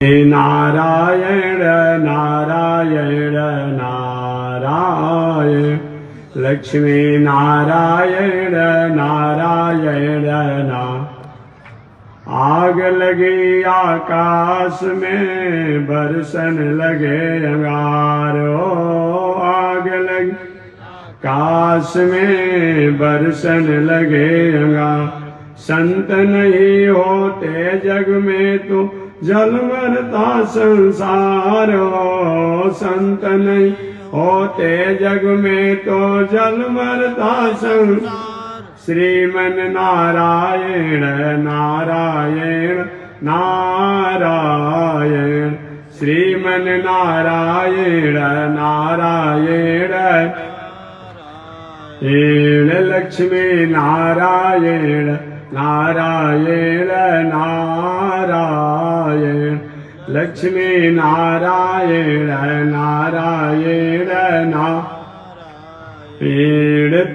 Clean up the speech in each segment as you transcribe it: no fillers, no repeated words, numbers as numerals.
नारायण नारायण नारायण लक्ष्मी नारायण नारायण ना। आग लगी आकाश में बरसन लगे अंगारो, आग लगी आकाश में बरसन लगे अंगार। संत नहीं होते जग में तो जल मरता संसार हो, संत नहीं होते जग में तो जल मरता संसार। श्रीमन नारायण नारायण नारायण श्रीमन नारायण नारायण लक्ष्मी नारायण नारायण नारायण लक्ष्मी नारायण नारायण ना।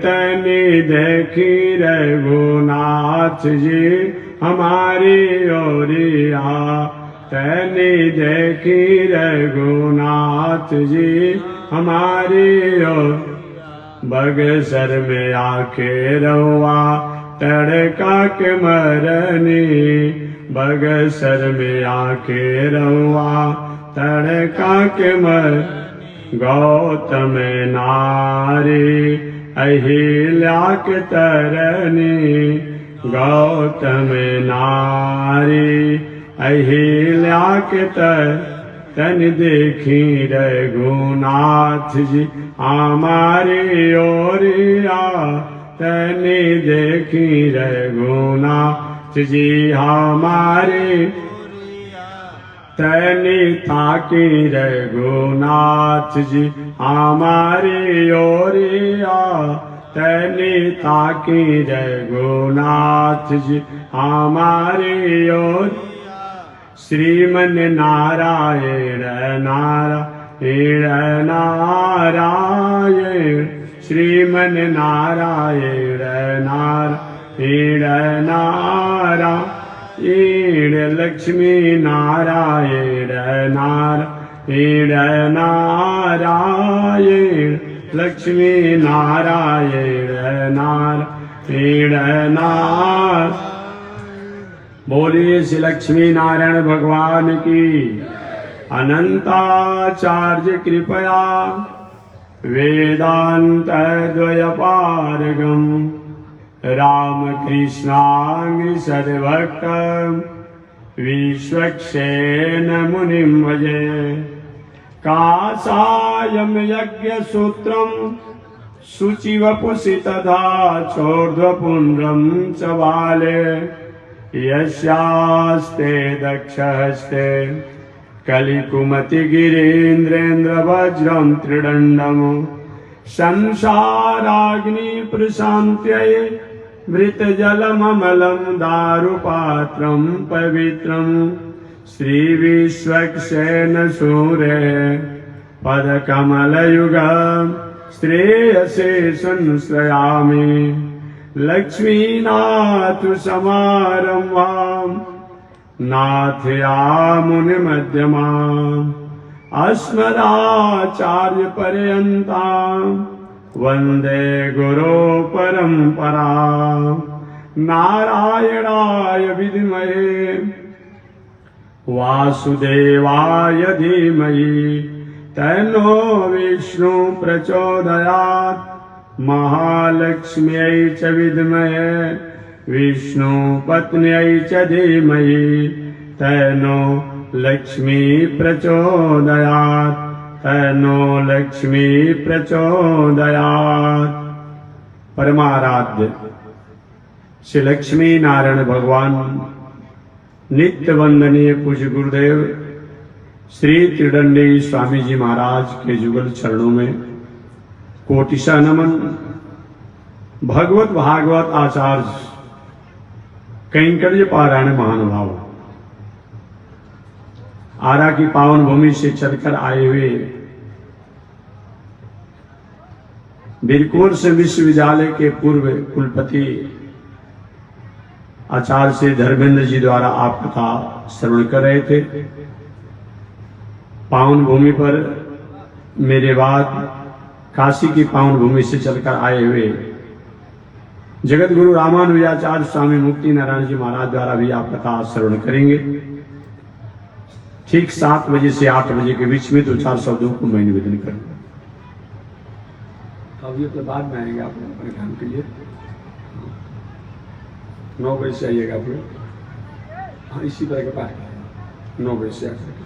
तनी देखी रघुनाथ जी हमारी ओरिया, तनी देखी रघुनाथ जी हमारी ओर। बगसर में आके रहुआ तड़का के मरनी, बगसर में आके रहुआ तड़का के मर। गौतम नारी अहिल्या के तरनी, गौतम नारी अहिल्या के तन देखी रघुनाथ जी हमारी ओरिया, तनी देखी रघुनाथ जी हमारी। तनी ताकी रघुनाथ जी हमारी ओरिया, तनी ताकी रघुनाथ जी हमारी ओर। श्रीमन नारायण नारायण नारायण श्रीमन नारायण नारायण नारायण लक्ष्मी नारायण नारायण नारायण लक्ष्मी नारायण नारायण नारायण। बोलिए श्री लक्ष्मी नारायण भगवान की अनंताचार्य कृपया। वेदांत द्वयपारगम रामकृष्णांग सद्भक्त विश्वक्सेन मुनिं भजे। काषायं यज्ञसूत्रं शुचिवपुषि तथा चोर्ध्वपुण्ड्रं च बाले। यस्यास्ते दक्षहस्ते कलिकुमति गिरीन्द्रेन्द्र वज्रं त्रिदण्डम्। संसाराग्नि प्रशान्त्यै मृतजलममलं दारुपात्रं पवित्रं। श्रीविश्वक्सेन सूरे पदकमलयुगं श्रेयसे संश्रयामि। लक्ष्मीनाथ समारम्भां नाथयामुनिमध्यमाम् अस्मदाचार्यपर्यन्तां वन्दे गुरुपरम्परां। नारायणाय विद्महे वासुदेवाय धीमहि तन्नो विष्णु प्रचोदयात्। महालक्ष्म्यै च विद्महे विष्णुपत्न्यै च धीमहि तन्नो लक्ष्मी प्रचोदयात्, तन्नो लक्ष्मी प्रचोदयात्। परमाराध्य श्री लक्ष्मी नारायण भगवान नित्य वंदनीय पूज्य गुरुदेव श्री त्रिदंडी स्वामी जी महाराज के जुगल चरणों में कोटिशा नमन। भगवत भागवत आचार्य कैंकर्य पारायण महानुभाव आरा की पावन भूमि से चलकर आए हुए बीरकुंवर से विश्वविद्यालय के पूर्व कुलपति आचार्य श्री धर्मेंद्र जी द्वारा आप कथा श्रवण कर रहे थे। पावन भूमि पर मेरे बाद काशी की पावन भूमि से चलकर आए हुए जगत गुरु रामानुजाचार्य स्वामी मुक्ति नारायण जी महाराज द्वारा भी आप कथा श्रवण करेंगे। ठीक 7 बजे से 8 बजे के बीच में 2-4 शब्दों को मैं निवेदन करूंगा। अभी अपने बाद में आएंगे आप अपने काम के लिए 9 बजे से आइएगा आप लोग। हाँ, इसी तरह के पास 9 बजे से आकर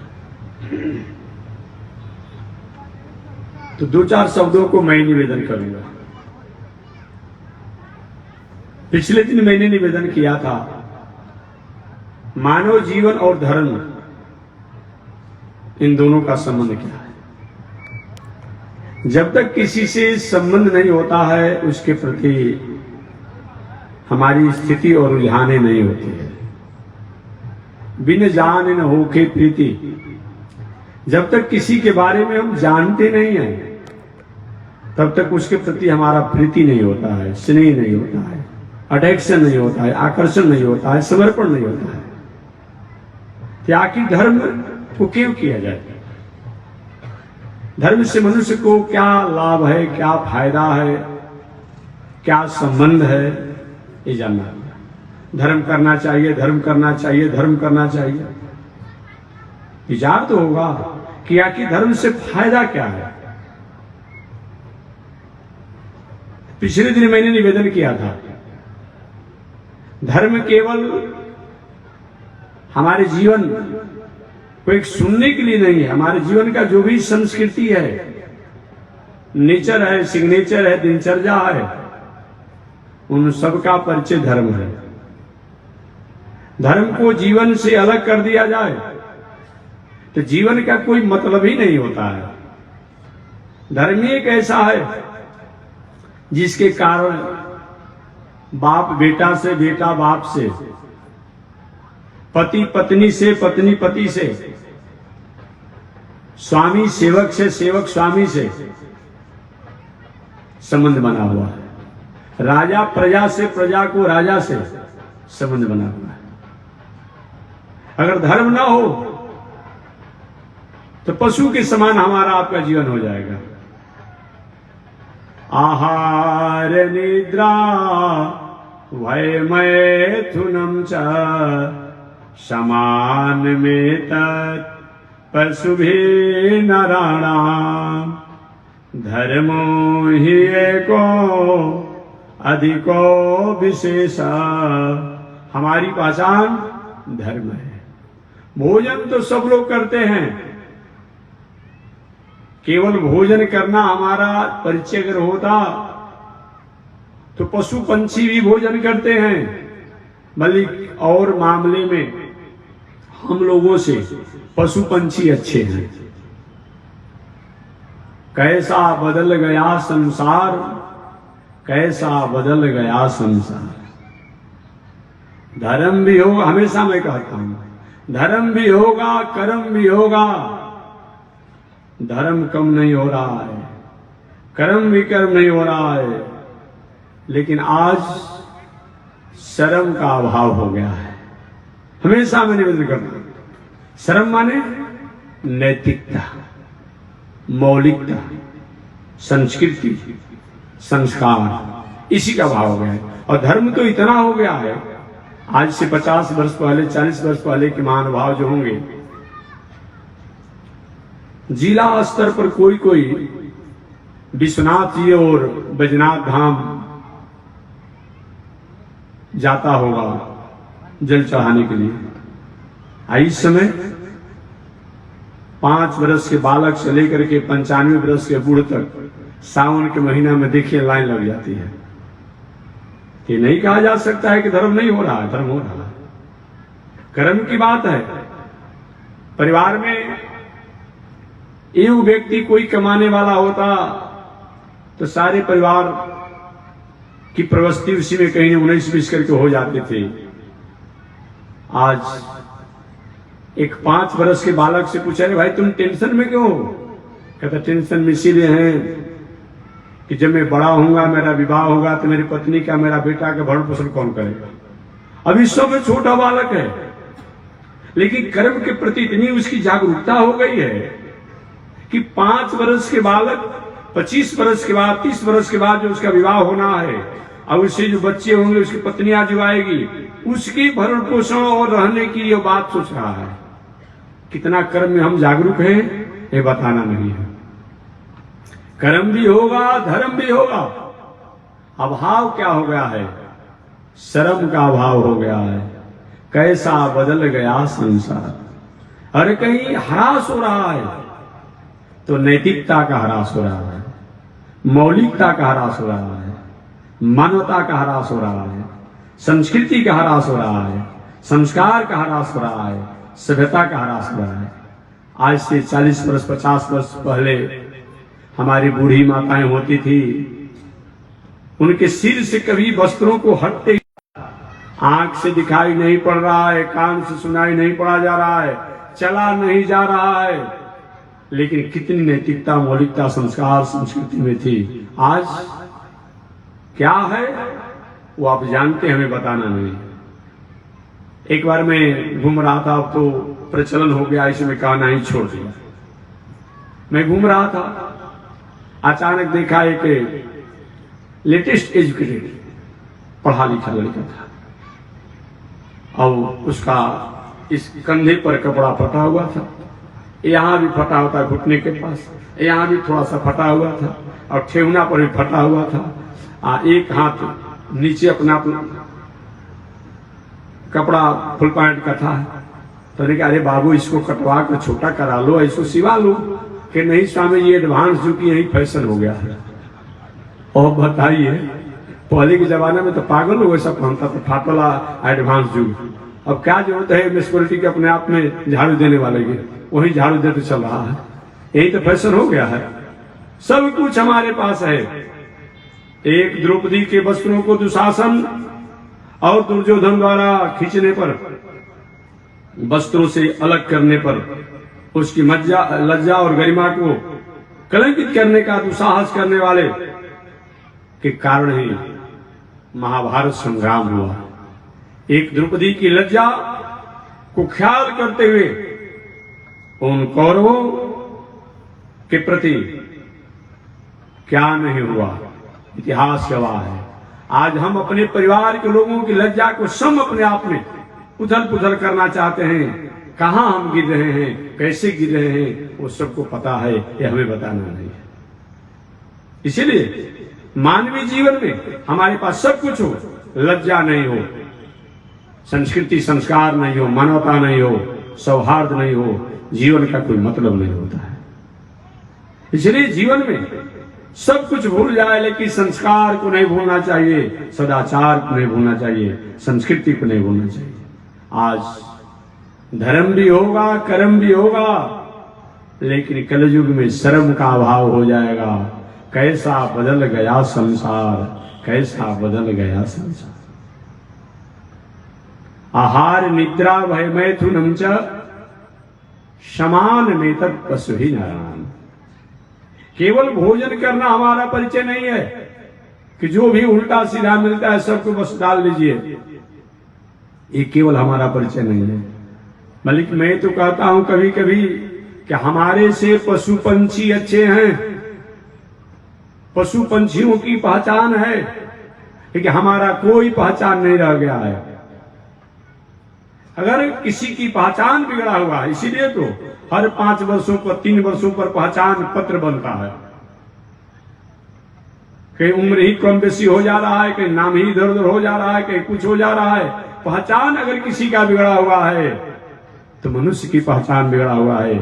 तो 2-4 शब्दों को मैं निवेदन करूंगा। पिछले दिन मैंने निवेदन किया था मानव जीवन और धर्म, इन दोनों का संबंध क्या है। जब तक किसी से संबंध नहीं होता है उसके प्रति हमारी स्थिति और रुझाने नहीं होती है। बिन जान न होके प्रीति, जब तक किसी के बारे में हम जानते नहीं हैं तब तक उसके प्रति हमारा प्रीति नहीं होता है, स्नेह नहीं होता है, अट्रैक्शन नहीं होता है, आकर्षण नहीं होता है, समर्पण नहीं होता है। तो आखिर धर्म को क्यों किया जाए? धर्म से मनुष्य को क्या लाभ है, क्या फायदा है, क्या संबंध है, ये जानना है। धर्म करना चाहिए, धर्म करना चाहिए, धर्म करना चाहिए। विचार तो होगा कि आखिर धर्म से फायदा क्या है। पिछले दिन मैंने निवेदन किया था धर्म केवल हमारे जीवन को एक सुनने के लिए नहीं है। हमारे जीवन का जो भी संस्कृति है, नेचर है, सिग्नेचर है, दिनचर्या है, उन सबका परिचय धर्म है। धर्म को जीवन से अलग कर दिया जाए तो जीवन का कोई मतलब ही नहीं होता है। धर्म ही एक ऐसा है जिसके कारण बाप बेटा से, बेटा बाप से, पति पत्नी से, पत्नी पति से, स्वामी सेवक से, सेवक स्वामी से संबंध बना हुआ है। राजा प्रजा से, प्रजा को राजा से संबंध बना हुआ है। अगर धर्म ना हो तो पशु के समान हमारा आपका जीवन हो जाएगा। आहार निद्रा भय मैथुनम च समान में तत् पशुभि नराणाम धर्मो ही एको अधिको विशेष। हमारी पहचान धर्म है। भोजन तो सब लोग करते हैं, केवल भोजन करना हमारा परिचय अगर होता तो पशु पंछी भी भोजन करते हैं, बल्कि और मामले में हम लोगों से पशु पंछी अच्छे हैं। कैसा बदल गया संसार, कैसा बदल गया संसार। धर्म भी होगा, हमेशा मैं कहता हूं, धर्म भी होगा, कर्म भी होगा, धर्म कम नहीं हो रहा है, कर्म भी कर्म नहीं हो रहा है, लेकिन आज शर्म का अभाव हो गया है। हमेशा मैं निवेदन करता हूं, शर्म माने नैतिकता, मौलिकता, संस्कृति, संस्कार, इसी का अभाव हो गया है। और धर्म तो इतना हो गया है, आज से 50 वर्ष पहले, 40 वर्ष पहले के महानुभाव जो होंगे, जिला स्तर पर कोई कोई विश्वनाथ जी और बैजनाथ धाम जाता होगा जल चढ़ाने के लिए। इस समय 5 वर्ष के बालक से लेकर के 95 वर्ष के बूढ़ तक सावन के महीना में देखिए लाइन लग जाती है। ये नहीं कहा जा सकता है कि धर्म नहीं हो रहा है, धर्म हो रहा है। कर्म की बात है। परिवार में एक व्यक्ति कोई कमाने वाला होता तो सारे परिवार की प्रवृत्ति उसी में कहीं 19-20 करके हो जाते थे। आज एक 5 वर्ष के बालक से पूछा, अरे भाई तुम टेंशन में क्यों हो? कहता टेंशन में इसीलिए है कि जब मैं बड़ा होऊंगा, मेरा विवाह होगा तो मेरी पत्नी का, मेरा बेटा का भरण पोषण कौन करेगा। अभी सब छोटा बालक है, लेकिन कर्म के प्रति इतनी उसकी जागरूकता हो गई है कि 5 वर्ष के बालक 25 वर्ष के बाद 30 वर्ष के बाद जो उसका विवाह होना है और उससे जो बच्चे होंगे, उसकी पत्नियां जो आएगी, उसकी भरण पोषण और रहने की ये बात सोच रहा है। कितना कर्म में हम जागरूक हैं ये बताना नहीं है। कर्म भी होगा, धर्म भी होगा। अभाव क्या हो गया है? शर्म का अभाव हो गया है। कैसा बदल गया संसार। अरे कहीं ह्रास हो रहा है तो नैतिकता का ह्रास हो रहा है, मौलिकता का ह्रास हो रहा है, मानवता का ह्रास हो रहा है, संस्कृति का ह्रास हो रहा है, संस्कार का ह्रास हो रहा है, सभ्यता का ह्रास हो रहा है। आज से 40 वर्ष 50 वर्ष पहले हमारी बूढ़ी माताएं होती थी, उनके सिर से कभी वस्त्रों को हटते, आंख से दिखाई नहीं पड़ रहा है, कान से सुनाई नहीं पड़ा जा रहा है, चला नहीं जा रहा है, लेकिन कितनी नैतिकता, मौलिकता, संस्कार, संस्कृति में थी। आज क्या है वो आप जानते, हमें बताना नहीं। एक बार मैं घूम रहा था, अब तो प्रचलन हो गया, इसमें कहना ही छोड़ दिया। मैं घूम रहा था, अचानक देखा एक लेटेस्ट एजुकेटेड पढ़ा लिखा लड़का था और उसका इस कंधे पर कपड़ा फटा हुआ था, यहाँ भी फटा होता है घुटने के पास, यहाँ भी थोड़ा सा फटा हुआ था और ठेहुना पर भी फटा हुआ था। एक हाथ नीचे अपना कपड़ा फुल पैंट का था। तो ने कहा अरे बाबू इसको कटवा कर छोटा करा लो, इसको सिवा लो। कि नहीं स्वामी जी एडवांस जो कि यही फैशन हो गया है। और बताइए पहले के जमाने में तो पागल लोग ऐसा पहनता था, फाटला एडवांस जुग। अब क्या जरूरत है म्यूनिसिपैलिटी के अपने आप में झाड़ू देने वाले की, वही झाड़ू देते चल रहा है। यही तो फैशन हो गया है। सब कुछ हमारे पास है। एक द्रौपदी के वस्त्रों को दुशासन और दुर्योधन द्वारा खींचने पर, वस्त्रों से अलग करने पर, उसकी लज्जा और गरिमा को कलंकित करने का दुस्साहस करने वाले के कारण ही महाभारत संग्राम हुआ। एक द्रौपदी की लज्जा को ख्याल करते हुए उन कौरवों के प्रति क्या नहीं हुआ, इतिहास गवाह है। आज हम अपने परिवार के लोगों की लज्जा को सम अपने आप में उथल पुथल करना चाहते हैं। कहां हम गिर रहे हैं, कैसे गिर रहे हैं, वो सबको पता है, ये हमें बताना नहीं है। इसीलिए मानवीय जीवन में हमारे पास सब कुछ हो, लज्जा नहीं हो, संस्कृति संस्कार नहीं हो, मानवता नहीं हो, सौहार्द नहीं हो, जीवन का कोई मतलब नहीं होता है। इसलिए जीवन में सब कुछ भूल जाए, लेकिन संस्कार को नहीं भूलना चाहिए, सदाचार को नहीं भूलना चाहिए, संस्कृति को नहीं भूलना चाहिए। आज धर्म भी होगा, कर्म भी होगा, लेकिन कलयुग में शर्म का अभाव हो जाएगा। कैसा बदल गया संसार, कैसा बदल गया संसार। आहार निद्रा भय मैथुनम च समान में तत् पशु ही नारायण। केवल भोजन करना हमारा परिचय नहीं है कि जो भी उल्टा सीधा मिलता है सबको बस डाल लीजिए, ये केवल हमारा परिचय नहीं है। बल्कि मैं तो कहता हूं कभी कभी कि हमारे से पशु पंछी अच्छे हैं। पशु पंछियों की पहचान है, लेकिन हमारा कोई पहचान नहीं रह गया है। अगर किसी की पहचान बिगड़ा हुआ है, इसीलिए तो हर 5 वर्षों पर 3 वर्षों पर पहचान पत्र बनता है। कहीं उम्र ही कम बेसी हो जा रहा है, कहीं नाम ही इधर उधर हो जा रहा है, कहीं कुछ हो जा रहा है। पहचान अगर किसी का बिगड़ा हुआ है तो मनुष्य की पहचान बिगड़ा हुआ है।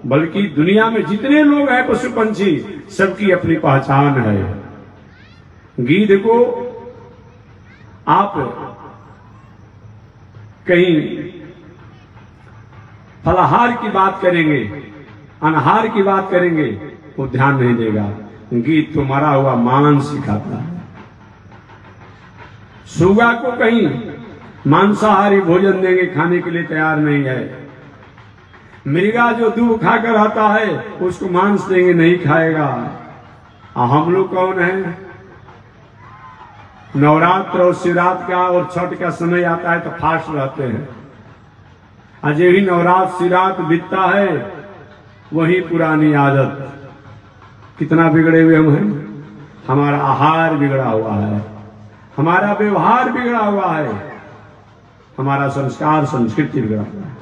बल्कि दुनिया में जितने लोग हैं पशु पंछी, सबकी अपनी पहचान है। गीध को आप कहीं फलाहार की बात करेंगे, अनहार की बात करेंगे, वो ध्यान नहीं देगा। गीध तो मरा हुआ मांस खाता है। सुगा को कहीं मांसाहारी भोजन देंगे, खाने के लिए तैयार नहीं है। मृगा जो दूध खाकर आता है उसको मांस देंगे, नहीं खाएगा। हम लोग कौन है? नवरात्र और शिवरात्रि का और छठ का समय आता है तो फास्ट रहते हैं। आज यही नवरात्र शिवरात्रि बीतता है वही पुरानी आदत। कितना बिगड़े हुए हम हैं। हमारा आहार बिगड़ा हुआ है, हमारा व्यवहार बिगड़ा हुआ है, हमारा संस्कार संस्कृति बिगड़ा हुआ है।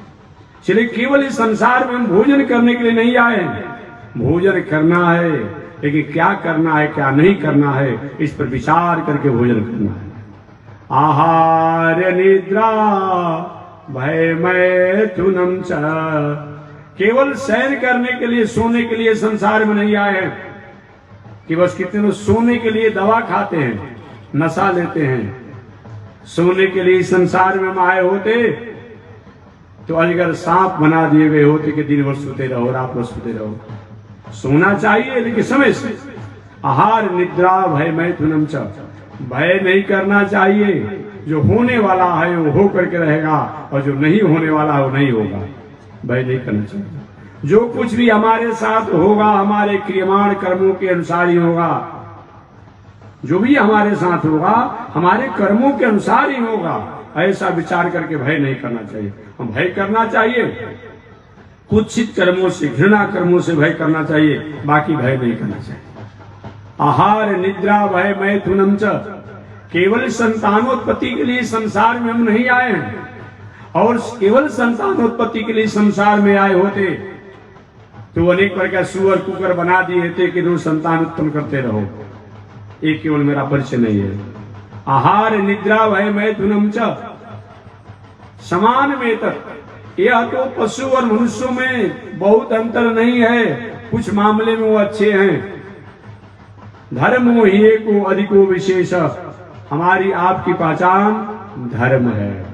इसलिए केवल इस संसार में हम भोजन करने के लिए नहीं आए हैं। भोजन करना है, लेकिन क्या करना है क्या नहीं करना है, इस पर विचार करके भोजन करना है। आहार निद्रा भय मैथुनम च। केवल शयन करने के लिए, सोने के लिए संसार में नहीं आए हैं कि बस कितने लोग सोने के लिए दवा खाते हैं, नशा लेते हैं। सोने के लिए संसार में हम आए होते तो अजगर सांप बना दिए गए होते कि दिन भर सोते रहो, रात भर सोते रहो। सोना चाहिए लेकिन समय से। आहार निद्रा भय मैथुनम च। भय नहीं करना चाहिए। जो होने वाला है वो हो करके रहेगा, और जो नहीं होने वाला है वो नहीं होगा। भय नहीं करना चाहिए। जो कुछ भी हमारे साथ होगा हमारे क्रियमाण कर्मों के अनुसार ही होगा। जो भी हमारे साथ होगा हमारे कर्मों के अनुसार ही होगा। ऐसा विचार करके भय नहीं करना चाहिए। हम भय करना चाहिए कुत्सित कर्मों से, घृणा कर्मों से भय करना चाहिए, बाकी भय नहीं करना चाहिए। आहार निद्रा भय मैथुनम च। केवल संतानोत्पत्ति के लिए संसार में हम नहीं आए हैं, और केवल संतानोत्पत्ति के लिए संसार में आए होते तो अनेक प्रकार सुअर कुकर बना दिए थे कि रोज संतान उत्पन्न करते रहो। ये केवल मेरा परिचय नहीं है। आहार निद्रा भय मैथुनम च समान में तक। यह तो पशु और मनुष्यों में बहुत अंतर नहीं है, कुछ मामले में वो अच्छे हैं। धर्म ही को अधिको विशेष। हमारी आपकी पहचान धर्म है,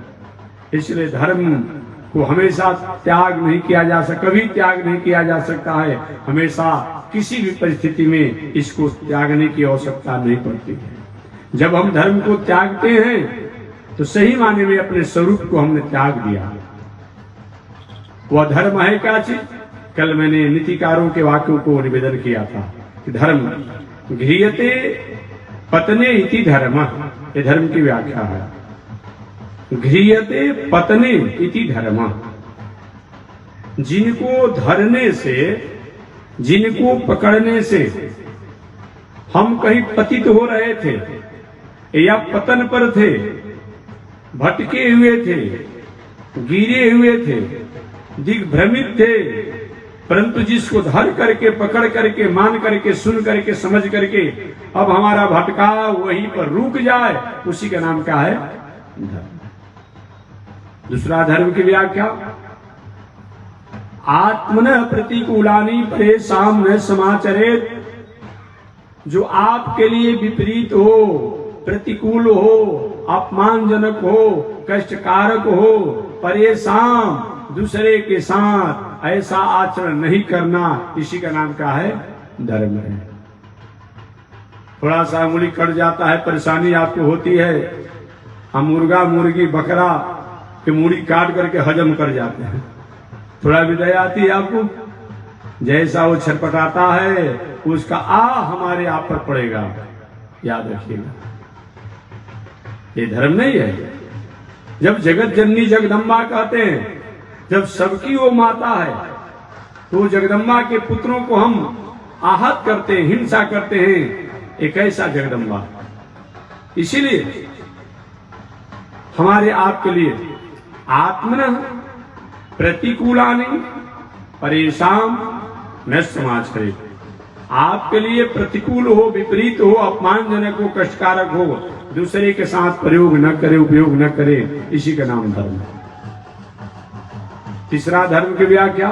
इसलिए धर्म को हमेशा त्याग नहीं किया जा सकता, कभी त्याग नहीं किया जा सकता है। हमेशा किसी भी परिस्थिति में इसको त्यागने की आवश्यकता नहीं पड़ती है। जब हम धर्म को त्यागते हैं तो सही माने में अपने स्वरूप को हमने त्याग दिया। वह धर्म है क्या चीज? कल मैंने नीतिकारों के वाक्यों को निवेदन किया था कि धर्म गृह्यते पतने इति धर्म। ये धर्म की व्याख्या है। गृह्यते पतने इति धर्म। जिनको धरने से, जिनको पकड़ने से हम कहीं पतित हो रहे थे या पतन पर थे, भटके हुए थे, गिरे हुए थे, दिग्भ्रमित थे, परंतु जिसको धर करके, पकड़ करके, मान करके, सुन करके, समझ करके अब हमारा भटकाव वहीं पर रुक जाए, उसी का नाम क्या है? धर्म। दूसरा धर्म की व्याख्या आत्मन प्रतिकूलानी परेशान न समाचरेत। जो आपके लिए विपरीत हो, प्रतिकूल हो, अपमानजनक हो, कष्टकारक हो, परेशान, दूसरे के साथ ऐसा आचरण नहीं करना, इसी का नाम क्या है? धर्म है। थोड़ा सा उंगली कट जाता है, परेशानी आपको होती है, हम मुर्गा मुर्गी बकरा की मूड़ी काट करके हजम कर जाते हैं। थोड़ा भी दया आती है आपको? जैसा वो छटपटाता है उसका हमारे आप पर पड़ेगा, याद रखिएगा। ये धर्म नहीं है। जब जगत जननी जगदम्बा कहते हैं, जब सबकी वो माता है, तो जगदम्बा के पुत्रों को हम आहत करते हैं, हिंसा करते हैं। एक ऐसा जगदम्बा, इसीलिए हमारे आपके लिए आत्मन प्रतिकूलानि परेशान न समाज करे। आपके लिए प्रतिकूल हो, विपरीत हो, अपमानजनक हो, कष्टकारक हो, दूसरे के साथ प्रयोग न करे, उपयोग न करे, इसी का नाम धर्म है। तीसरा धर्म की व्याख्या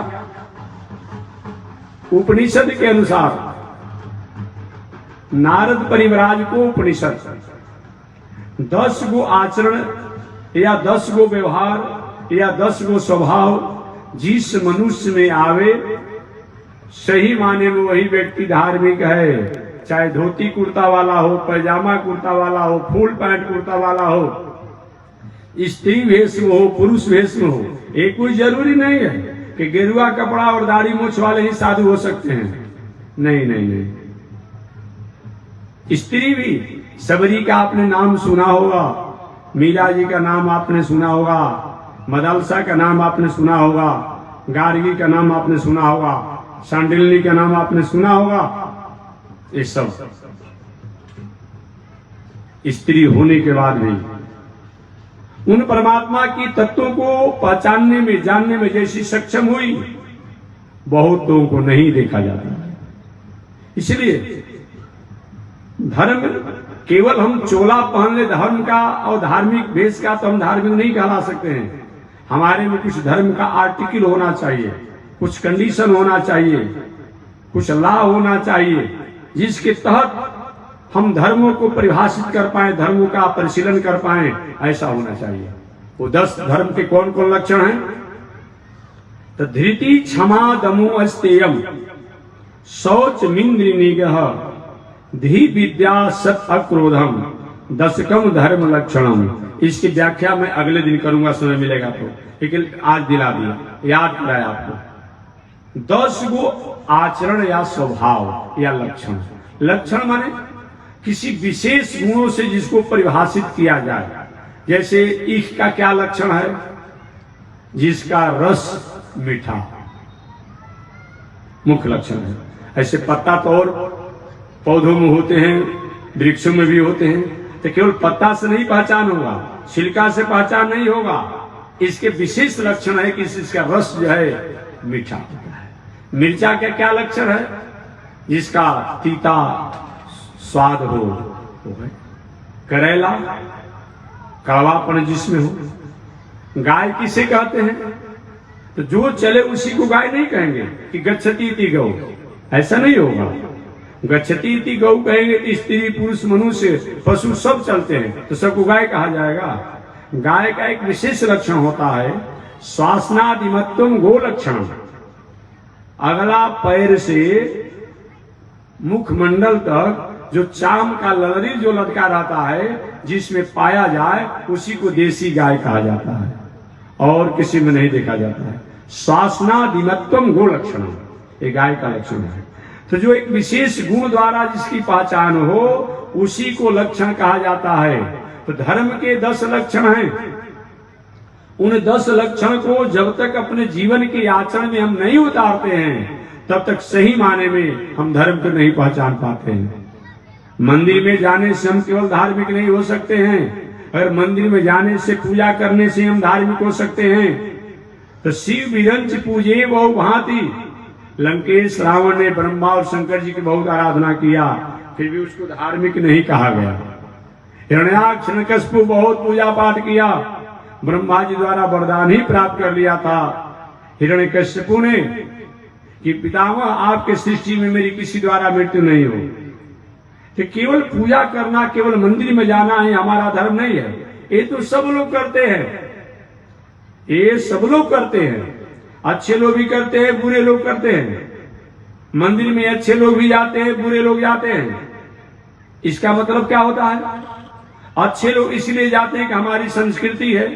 उपनिषद के अनुसार, नारद परिव्राज को उपनिषद 10 गो आचरण या 10 गो व्यवहार या 10 गो स्वभाव जिस मनुष्य में आवे, सही माने में वही व्यक्ति धार्मिक है। चाहे धोती कुर्ता वाला हो, पैजामा कुर्ता वाला हो, फुल पैंट कुर्ता वाला हो, स्त्री वेश में हो, पुरुष वेश में हो, ये कोई जरूरी नहीं है कि गेरुआ कपड़ा और दाढ़ी मूछ वाले ही साधु हो सकते हैं। नहीं नहीं नहीं, स्त्री भी, सबरी का आपने नाम सुना होगा, मीरा जी का नाम आपने सुना होगा, मदलसा का नाम आपने सुना होगा, गार्गी का नाम आपने सुना होगा। सांडिल्य का नाम आपने सुना होगा। ये सब स्त्री होने के बाद भी उन परमात्मा की तत्वों को पहचानने में, जानने में जैसी सक्षम हुई, बहुतों को नहीं देखा जाता। इसलिए धर्म केवल हम चोला पहन ले धर्म का और धार्मिक वेश का तो हम धार्मिक नहीं कहला सकते हैं। हमारे में कुछ धर्म का आर्टिकल होना चाहिए, कुछ कंडीशन होना चाहिए, कुछ लॉ होना चाहिए, जिसके तहत हम धर्मों को परिभाषित कर पाए, धर्मों का परिशीलन कर पाए, ऐसा होना चाहिए। वो 10 धर्म के कौन कौन लक्षण हैं? तो धृति क्षमा दमो अस्तेयम शौच मिंद्र निग्रह धी विद्या सत अक्रोधम दशकम धर्म लक्षणम। इसकी व्याख्या मैं अगले दिन करूंगा, समय मिलेगा तो, लेकिन आज दिला दिया, याद कराया आपको। 10 गो आचरण या स्वभाव या लक्षण। लक्षण माने किसी विशेष गुणों से जिसको परिभाषित किया जाए। जैसे ईख का क्या लक्षण है? जिसका रस मीठा, मुख्य लक्षण है। ऐसे पत्ता तो और पौधों में होते हैं, वृक्षों में भी होते हैं, तो केवल पत्ता से नहीं पहचान होगा, छिलका से पहचान नहीं होगा। इसके विशेष लक्षण है कि इसका रस जो है मीठा होता है। मिर्चा का क्या लक्षण है? जिसका तीता स्वाद हो, वो है। करेला कड़वापन जिसमें हो। गाय किसे कहते हैं? तो जो चले उसी को गाय नहीं कहेंगे कि गच्छति इति गौ, ऐसा नहीं होगा। गच्छति इति गौ कहेंगे तो स्त्री पुरुष मनुष्य पशु सब चलते हैं, तो सबको गाय कहा जाएगा। गाय का एक विशेष लक्षण होता है श्वासनादिमत्वम गो लक्षण। अगला पैर से मुखमंडल तक जो चाम का ललरी जो लटका रहता है, जिसमें पाया जाए, उसी को देसी गाय कहा जाता है, और किसी में नहीं देखा जाता है। श्वासनादिमत्वम गो लक्षण, ये गाय का लक्षण है। तो जो एक विशेष गुण द्वारा जिसकी पहचान हो, उसी को लक्षण कहा जाता है। तो धर्म के 10 लक्षण हैं। उन 10 लक्षण को जब तक अपने जीवन के आचरण में हम नहीं उतारते हैं, तब तक सही माने में हम धर्म को नहीं पहचान पाते हैं। मंदिर में जाने से हम केवल धार्मिक नहीं हो सकते हैं। अगर मंदिर में जाने से, पूजा करने से हम धार्मिक हो सकते हैं, तो शिव विरंच पूजे बहु भांति। लंकेश रावण ने ब्रह्मा और शंकर जी की बहुत आराधना किया, फिर भी उसको धार्मिक नहीं कहा गया। हिरण्याक्ष हिरण्यकश्यप बहुत पूजा पाठ किया, ब्रह्मा जी द्वारा वरदान ही प्राप्त कर लिया था हिरण्यकश्यप ने कि पितामह आपके सृष्टि में मेरी किसी द्वारा मृत्यु नहीं हो। तो केवल पूजा करना, केवल मंदिर में जाना ही हमारा धर्म नहीं है। ये तो सब लोग करते हैं, ये सब लोग करते हैं। अच्छे लोग भी करते हैं, बुरे लोग करते हैं। मंदिर में अच्छे लोग भी जाते हैं, बुरे लोग जाते हैं। इसका मतलब क्या होता है? अच्छे लोग इसलिए जाते हैं कि हमारी संस्कृति है,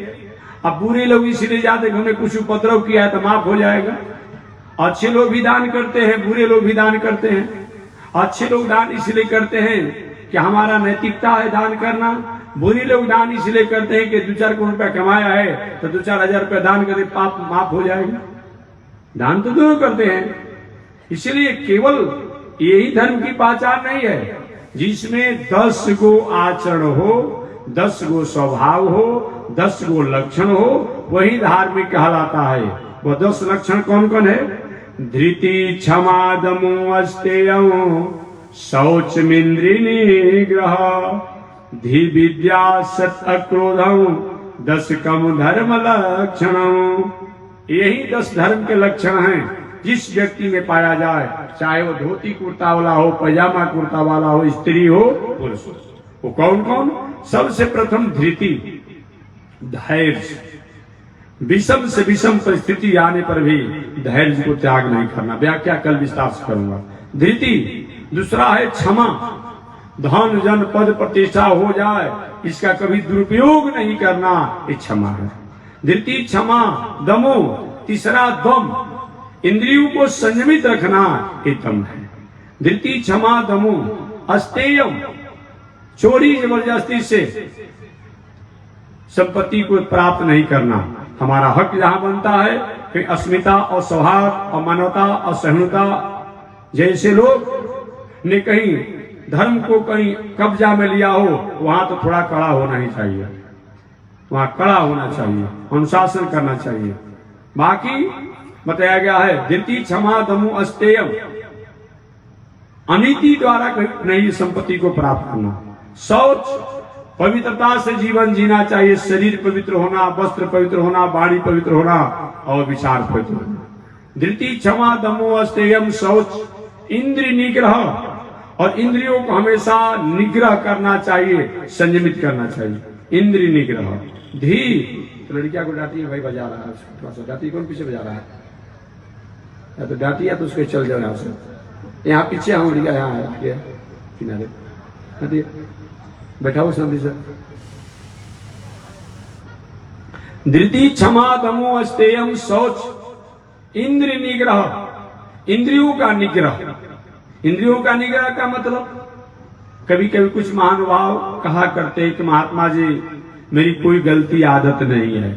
अब बुरे लोग इसलिए जाते हैं कि हमने कुछ उपद्रव किया है तो माफ हो जाएगा। अच्छे लोग भी दान करते हैं, बुरे लोग भी दान करते हैं। अच्छे लोग दान इसलिए करते हैं कि हमारा नैतिकता है दान करना। बुरे लोग दान इसलिए करते हैं कि 2-4 करोड़ रुपया कमाया है तो 2-4 हजार रुपया दान करके पाप माफ हो जाएगा। दान तो दोनों करते हैं। इसलिए केवल यही धर्म की पहचान नहीं है जिसमें 10 गो आचरण हो, 10 गो स्वभाव हो, 10 गो लक्षण हो, वही धार्मिक कहलाता है। वो 10 लक्षण कौन कौन है? धृति क्षमा दमो अस्तेयम शौच मिंद्रि निग्रह धी विद्या सत अक्रोधम 10 कम धर्म लक्षणम। यही 10 धर्म के लक्षण हैं जिस व्यक्ति में पाया जाए, चाहे वो धोती कुर्ता वाला हो, पैजामा कुर्ता वाला हो, स्त्री हो, पुरुष हो। वो कौन कौन? सबसे प्रथम धृति, धैर्य। विषम से विषम परिस्थिति आने पर भी धैर्य को त्याग नहीं करना। व्याख्या कल विस्तार से करूंगा। धृति। दूसरा है क्षमा। धन जन पद प्रतिष्ठा हो जाए, इसका कभी दुरुपयोग नहीं करना, ये क्षमा है। धृति क्षमा। दमो। तीसरा दम, इंद्रियों को संयमित रखना, ये दम है। धृति क्षमा दमो। अस्तेयम, चोरी जबरदस्ती से संपत्ति को प्राप्त नहीं करना। हमारा हक जहां बनता है कि अस्मिता और सौहार्द और मानवता और सहिष्णुता जैसे लोग ने कहीं धर्म को कहीं कब्जा में लिया हो, वहां तो थोड़ा कड़ा होना ही चाहिए, वहां कड़ा होना चाहिए, अनुशासन करना चाहिए। बाकी बताया गया है धृति क्षमा दमु अस्तेयम, अनीति द्वारा नहीं संपत्ति को प्राप्त करना। शौच, पवित्रता से जीवन जीना चाहिए, शरीर पवित्र होना, वस्त्र पवित्र होना, वाणी पवित्र होना और विचार पवित्र होना। धृति क्षमा दमो अस्तेयम, शौच, इंद्रिय निग्रह, और इंद्रियों को हमेशा निग्रह करना चाहिए, संयमित करना चाहिए। इंद्रिय निग्रह। धी, तो लड़किया को डांटी भाई बजा रहा है, थोड़ा सा डांटी कौन पीछे बजा रहा है, या तो डांटी या तो उसके चल जाओ यहाँ से, यहाँ पीछे आऊँ लड़किया, यहाँ आगे किनारे बैठाओ शांति से। धृति क्षमा दमो अस्तेयम, शौच, इंद्रिय निग्रह, इंद्रियों का निग्रह। इंद्रियों का निग्रह का मतलब, कभी कभी कुछ महानुभाव कहा करते हैं कि महात्मा जी मेरी कोई गलती आदत नहीं है।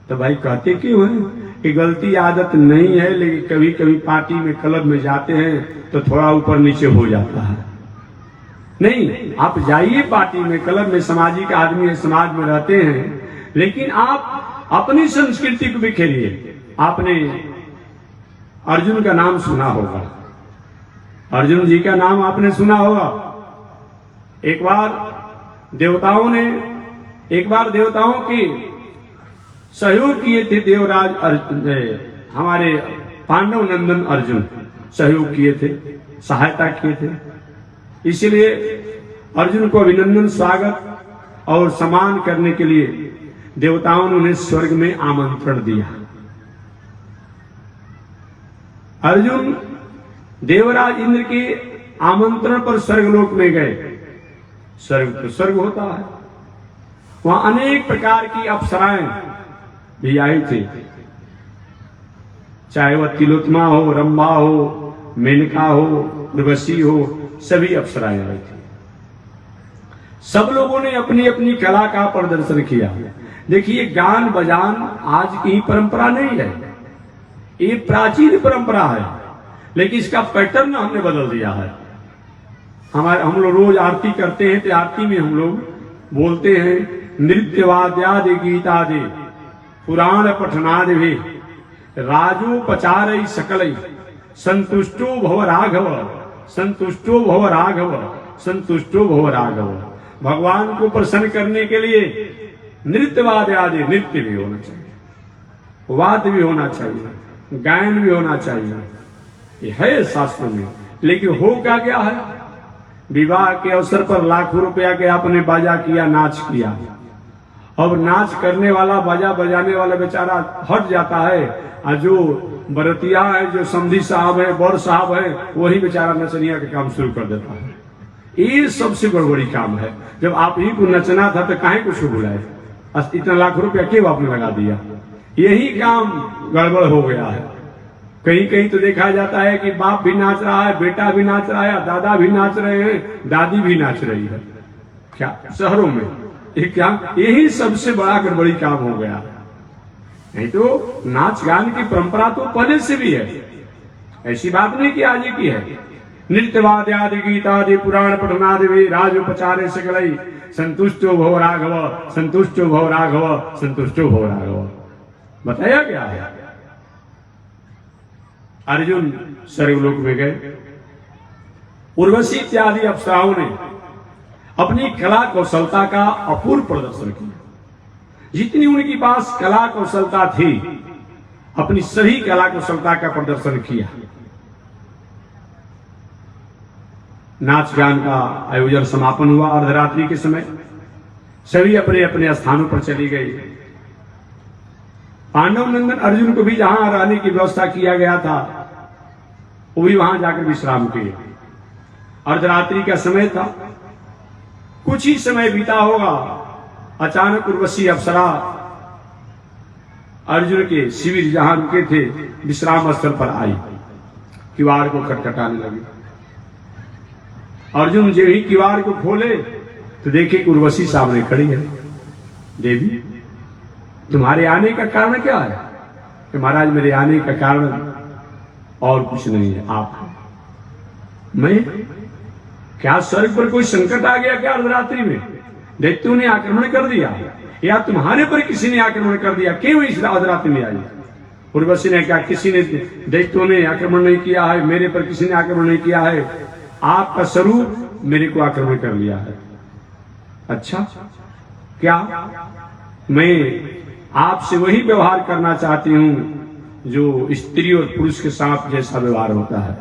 तो भाई कहते क्यों है कि गलती आदत नहीं है, लेकिन कभी कभी पार्टी में क्लब में जाते हैं तो थोड़ा ऊपर नीचे हो जाता है। नहीं, आप जाइए पार्टी में, क्लब में, सामाजिक आदमी है, समाज में रहते हैं, लेकिन आप अपनी संस्कृति को बिखेरिए। आपने अर्जुन का नाम सुना होगा, अर्जुन जी का नाम आपने सुना होगा। एक बार देवताओं के सहयोग किए थे देवराज अर्जुन, हमारे पांडव नंदन अर्जुन सहयोग किए थे, सहायता किए थे। इसलिए अर्जुन को अभिनंदन, स्वागत और सम्मान करने के लिए देवताओं ने उन्हें स्वर्ग में आमंत्रण दिया। अर्जुन देवराज इंद्र के आमंत्रण पर स्वर्गलोक में गए। स्वर्ग तो स्वर्ग होता है, वहां अनेक प्रकार की अप्सराएं भी आई थी, चाहे वह तिलोत्तमा हो, रंभा हो, मेनका हो, उर्वशी हो, सभी अप्सराएं आई थी। सब लोगों ने अपनी अपनी कला का प्रदर्शन किया। देखिए, गान बजान आज की परंपरा नहीं है, ये प्राचीन परंपरा है, लेकिन इसका पैटर्न हमने बदल दिया है। हम लोग रोज आरती करते हैं, तो आरती में हम लोग बोलते हैं नृत्य वाद्यादि गीतादि पुराण पठनादि भी राजोपचार सकल संतुष्टो भव राघव, संतुष्टो भव राघव, संतुष्टो भव राघव। भगवान को प्रसन्न करने के लिए नृत्य वाद्यादि, नृत्य भी होना चाहिए, वाद्य भी होना चाहिए, गायन भी होना चाहिए, ये है शास्त्र में। लेकिन हो क्या गया है, विवाह के अवसर पर लाखों रुपया के आपने बाजा किया, नाच किया। अब नाच करने वाला, बाजा बजाने वाला बेचारा हट जाता है, और जो बरतिया है, जो समधी साहब है, बर साहब है, वही बेचारा नचनिया का काम शुरू कर देता है। ये सबसे गड़बड़ी काम है। जब आप ही को नचना था तो काहे कुछ बुलाए, इतना लाख रुपया क्यों आपने लगा दिया? यही काम गड़बड़ हो गया है। कहीं कहीं तो देखा जाता है कि बाप भी नाच रहा है, बेटा भी नाच रहा है, दादा भी नाच रहे हैं, दादी भी नाच रही है। क्या शहरों में ये क्या, यही सबसे बड़ा गड़बड़ी काम हो गया। नहीं तो नाच गान की परंपरा तो पहले से भी है, ऐसी बात नहीं कि आज की है। नृत्य वाद्यादि गीतादि पुराण पठनादि भी राजोपचारे सकलई संतुष्टो भव राघव, संतुष्टो भव राघव, संतुष्टो भव राघव बताया गया है। अर्जुन स्वर्गलोक में गए। उर्वशी इत्यादि अप्सराओं ने अपनी कला कौशलता का अपूर्व प्रदर्शन किया। जितनी उनके पास कला कौशलता थी, अपनी सही कला कौशलता का प्रदर्शन किया। नाच गान का आयोजन समापन हुआ। अर्धरात्रि के समय सभी अपने अपने स्थानों पर चली गई। पांडव नंदन अर्जुन को भी जहां रहने की व्यवस्था किया गया था, वो भी वहां जाकर विश्राम किए। अर्धरात्रि का समय था, कुछ ही समय बीता होगा, अचानक उर्वशी अप्सरा अर्जुन के शिविर जहां रुके थे विश्राम स्थल पर आई, किवाड़ को खटखटाने लगी। अर्जुन जब ही किवाड़ को खोले तो देखे कि उर्वशी सामने खड़ी है। देवी, तुम्हारे आने का कारण क्या है? कि महाराज मेरे आने का कारण और कुछ नहीं है, आप। मैं क्या स्वर्ग पर कोई संकट आ गया क्या अर्धरात्रि में? दैत्यों ने आक्रमण कर दिया या तुम्हारे पर किसी ने आक्रमण कर दिया, क्यों इस अर्धरात्रि में आई? उर्वशी ने कहा किसी ने, दैत्यों ने आक्रमण नहीं किया है, मेरे पर किसी ने आक्रमण नहीं किया है, आपका स्वरूप मेरे को आक्रमण कर लिया है। अच्छा, क्या? मैं आपसे वही व्यवहार करना चाहती हूं जो स्त्री और पुरुष के साथ जैसा व्यवहार होता है,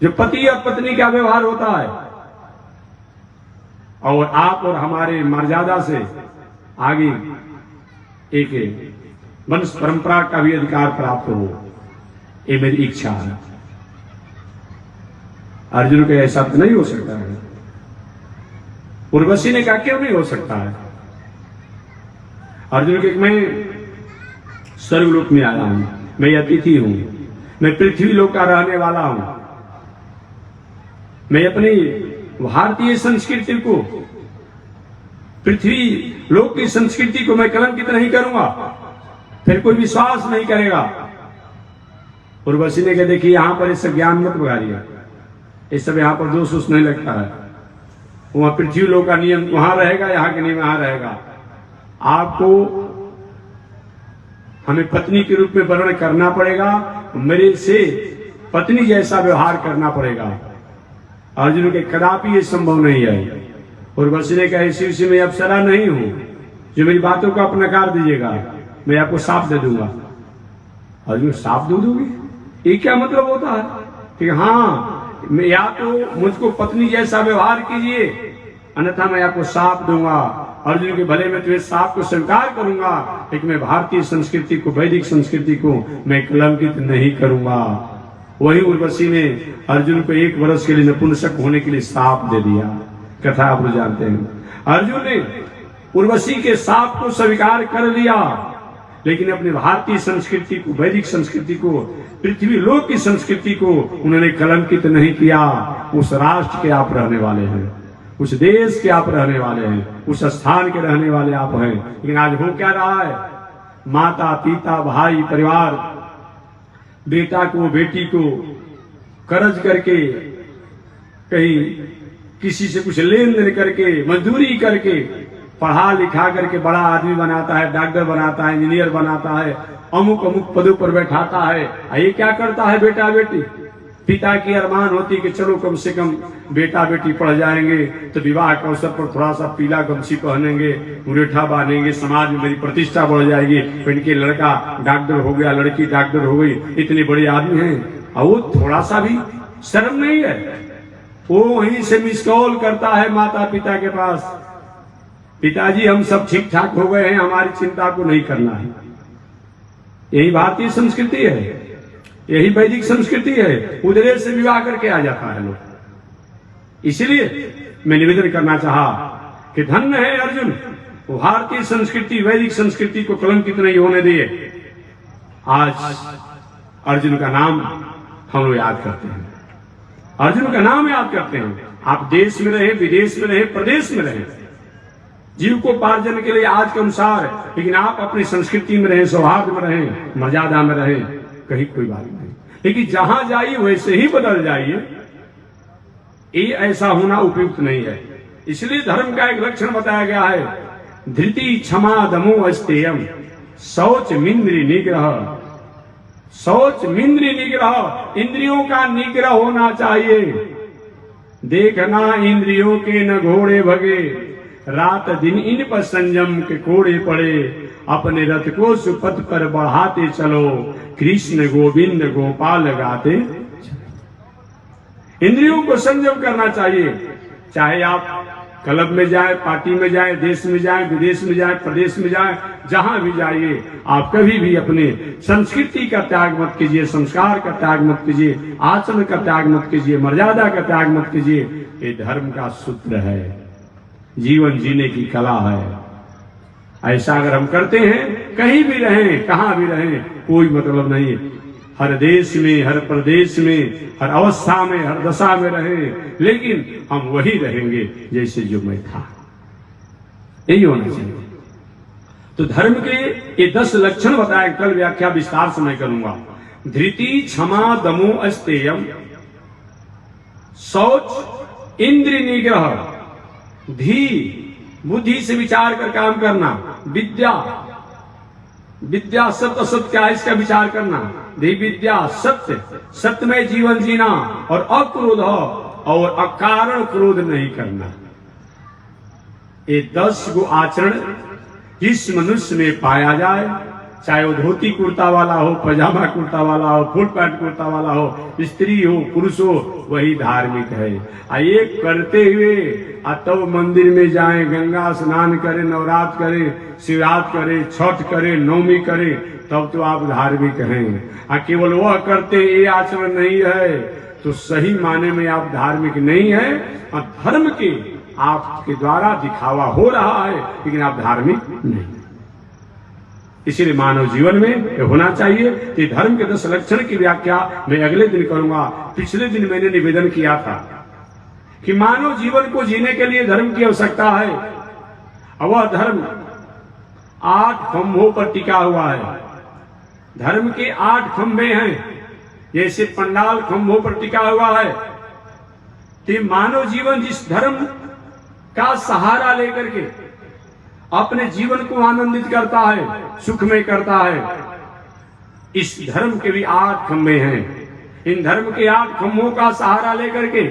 जो पति और पत्नी का व्यवहार होता है, और आप और हमारे मर्यादा से आगे एक वंश परंपरा का भी अधिकार प्राप्त हो, ये मेरी इच्छा है। अर्जुन को ऐसा तो नहीं हो सकता है। उर्वशी ने कहा क्यों नहीं हो सकता है? अर्जुन के, मैं स्वर्गलोक में आया हूं, मैं अतिथि हूं, मैं पृथ्वी लोक का रहने वाला हूं, मैं अपनी भारतीय संस्कृति को, पृथ्वी लोक की संस्कृति को मैं कलंकित नहीं करूंगा, फिर कोई विश्वास नहीं करेगा। उर्वशी ने कहा देखिए यहां पर इससे ज्ञान मत बगाड़िए, इस सब यहां पर दोष नहीं लगता है, वहां पृथ्वी लोक का नियम वहां रहेगा, यहां का नियम यहां रहेगा। आपको हमें पत्नी के रूप में वर्ण करना पड़ेगा, मेरे से पत्नी जैसा व्यवहार करना पड़ेगा। अर्जुन के कदापि ये संभव नहीं है। उर्वशी ने कहा इसी में अप्सरा नहीं हूं जो मेरी बातों को आप नकार दीजिएगा, मैं आपको साफ दे दूंगा। अर्जुन, साफ दे दोगे? ये क्या मतलब होता है? कि हाँ, मैं या तो मुझको पत्नी जैसा व्यवहार कीजिए, अन्यथा मैं आपको साफ दूंगा। अर्जुन के भले में तुम्हें साफ को स्वीकार करूंगा, लेकिन मैं भारतीय संस्कृति को, वैदिक संस्कृति को मैं कलंकित नहीं करूंगा। वही उर्वशी ने अर्जुन को 1 वर्ष के लिए नपुंसक होने के लिए साफ दे दिया। कथा आप लोग जानते हैं। अर्जुन ने उर्वशी के साफ को स्वीकार कर लिया, लेकिन अपनी भारतीय संस्कृति को, वैदिक संस्कृति को, पृथ्वी लोक की संस्कृति को उन्होंने कलंकित नहीं किया। उस राष्ट्र के आप रहने वाले हैं, उस देश के आप रहने वाले हैं, उस स्थान के रहने वाले आप हैं। लेकिन आज हो क्या रहा है? माता पिता भाई परिवार बेटा को बेटी को कर्ज करके, कहीं किसी से कुछ लेन देन करके, मजदूरी करके, पढ़ा लिखा करके बड़ा आदमी बनाता है, डॉक्टर बनाता है, इंजीनियर बनाता है, अमुक अमुक पदों पर बैठाता है। ये क्या करता है बेटा बेटी? पिता की अरमान होती कि चलो कम से कम बेटा बेटी पढ़ जाएंगे तो विवाह के अवसर पर थोड़ा सा पीला गमछी पहनेंगे, मुरेठा बांधेंगे, समाज में मेरी प्रतिष्ठा बढ़ जाएगी। इनके लड़का डॉक्टर हो गया, लड़की डॉक्टर हो गई, इतने बड़े आदमी हैं। और वो थोड़ा सा भी शर्म नहीं है, वो वहीं से मिस कॉल करता है माता पिता के पास, पिताजी हम सब ठीक ठाक हो गए हैं, हमारी चिंता को नहीं करना है। यही भारतीय संस्कृति है, यही वैदिक संस्कृति है। उधरे से विवाह करके आ जाता है लोग। इसलिए मैं निवेदन करना चाहा कि धन्य है अर्जुन, वो भारतीय संस्कृति, वैदिक संस्कृति को कलंकित नहीं होने दिए। आज अर्जुन का नाम हम लोग याद करते हैं, अर्जुन का नाम याद करते हैं। आप देश में रहे, विदेश में रहे, प्रदेश में रहे, जीविकोपार्जन के लिए आज के अनुसार, लेकिन आप अपनी संस्कृति में रहे, सौहार्द में रहे, मर्यादा में रहे, कहीं कोई बात नहीं। लेकिन जहां जाइए वैसे ही बदल जाइए, ये ऐसा होना उपयुक्त नहीं है। इसलिए धर्म का एक लक्षण बताया गया है, धृति क्षमा दमो अस्तेयम, शौच मिंद्री निग्रह। शौच मिंद्री निग्रह, इंद्रियों का निग्रह होना चाहिए। देखना इंद्रियों के न घोड़े भगे, रात दिन इन पर संयम के कोड़े पड़े। अपने रथ को सुपथ पर बढ़ाते चलो, कृष्ण गोविंद गोपाल गाते। इंद्रियों को संयम करना चाहिए। चाहे आप क्लब में जाए, पार्टी में जाए, देश में जाए, विदेश में जाए, प्रदेश में जाए, जहां भी जाइए, आप कभी भी अपने संस्कृति का त्याग मत कीजिए, संस्कार का त्याग मत कीजिए, आचरण का त्याग मत कीजिए, मर्यादा का त्याग मत कीजिए। ये धर्म का सूत्र है, जीवन जीने की कला है। ऐसा अगर हम करते हैं, कहीं भी रहें, कहां भी रहें, कोई मतलब नहीं। हर देश में, हर प्रदेश में, हर अवस्था में, हर दशा में रहें, लेकिन हम वही रहेंगे जैसे जो मैं था। यही होना चाहिए। तो धर्म के ये 10 लक्षण बताए, कल व्याख्या विस्तार से मैं करूंगा। धृति, क्षमा, दमो, अस्तेयम, शौच, इंद्रिय निग्रह, धी, बुद्धि से विचार कर काम करना, विद्या, विद्या सत्य असत्य क्या है इसका विचार करना, धी विद्या, सत्य, सत्यमय जीवन जीना, और अक्रोध और अकारण क्रोध नहीं करना। ये 10 गो आचरण जिस मनुष्य में पाया जाए, चाहे वो धोती कुर्ता वाला हो, पजामा कुर्ता वाला हो, फुल पैंट कुर्ता वाला हो, स्त्री हो पुरुष हो, वही धार्मिक है। ये करते हुए तब मंदिर में जाएं, गंगा स्नान करें, नवरात्र करें, शिवरात्रि करें, छठ करें, नवमी करें, तब तो आप धार्मिक हैं। केवल वह करते ये आचरण नहीं है तो सही माने में आप धार्मिक नहीं है, और धर्म के आपके द्वारा दिखावा हो रहा है लेकिन आप धार्मिक नहीं। इसीलिए मानव जीवन में ये होना चाहिए। कि धर्म के 10 लक्षण की व्याख्या मैं अगले दिन करूंगा। पिछले दिन मैंने निवेदन किया था कि मानव जीवन को जीने के लिए धर्म की आवश्यकता है, और वह धर्म 8 खंभों पर टिका हुआ है। धर्म के 8 खंभे हैं, जैसे पंडाल खंभों पर टिका हुआ है। तो मानव जीवन जिस धर्म का सहारा लेकर के अपने जीवन को आनंदित करता है, सुखमय करता है, इस धर्म के भी 8 खंभे हैं। इन धर्म के 8 खंभों का सहारा लेकर के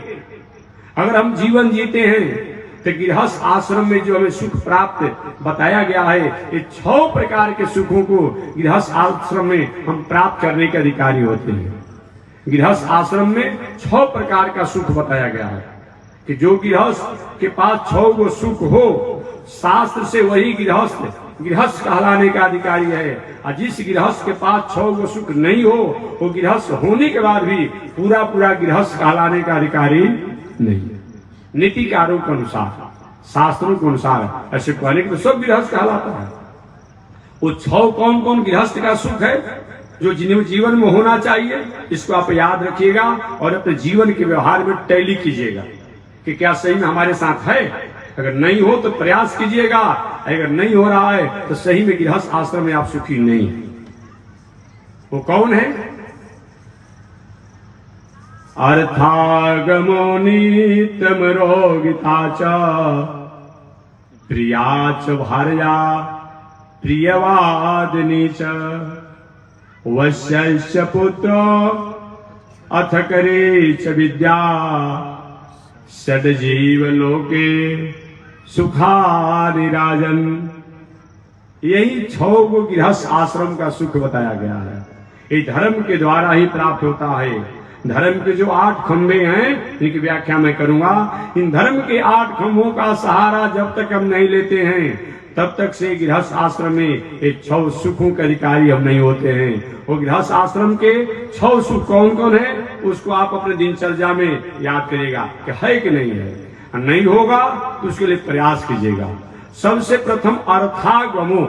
अगर हम जीवन जीते हैं तो गृहस्थ आश्रम में जो हमें सुख प्राप्त बताया गया है, ये 6 प्रकार के सुखों को गृहस्थ आश्रम में हम प्राप्त करने के अधिकारी होते हैं। गृहस्थ आश्रम में 6 प्रकार का सुख बताया गया है कि जो गृहस्थ के पास 6 गो सुख हो, शास्त्र से वही गृहस्थ कहलाने का अधिकारी है। और जिस गृहस्थ के पास 6 गो सुख नहीं हो, वो गृहस्थ होने के बाद भी पूरा गृहस्थ कहलाने का अधिकारी नहीं है। नीतिकारों के अनुसार, शास्त्रों के अनुसार ऐसे कहने के तो सब गृहस्थ कहलाता है। वो 6 कौन कौन गृहस्थ का सुख है जो जीवन में होना चाहिए, इसको आप याद रखिएगा और अपने जीवन के व्यवहार में टैली कीजिएगा कि क्या सही में हमारे साथ है। अगर नहीं हो तो प्रयास कीजिएगा, अगर नहीं हो रहा है तो सही में गृहस्थ आश्रम में आप सुखी नहीं है। वो कौन है? अर्थागमो नित्यम रोगिता च प्रिया च भार्या प्रियवादिनी च वश्य पुत्र अथ करे च विद्या षड्जीव लोके सुखानि राजन। यही 6 गो गृहस्थ आश्रम का सुख बताया गया है। ये धर्म के द्वारा ही प्राप्त होता है। धर्म के जो 8 खंभे हैं इनकी व्याख्या मैं करूंगा। इन धर्म के 8 खंभों का सहारा जब तक हम नहीं लेते हैं तब तक से गृहस्थ आश्रम में ये 6 सुखों के अधिकारी हम नहीं होते हैं। वो गृहस्थ आश्रम के 6 सुख कौन कौन है उसको आप अपने दिनचर्या में याद करिएगा कि है कि नहीं है। नहीं होगा तो उसके लिए प्रयास कीजिएगा। सबसे प्रथम अर्थागमो,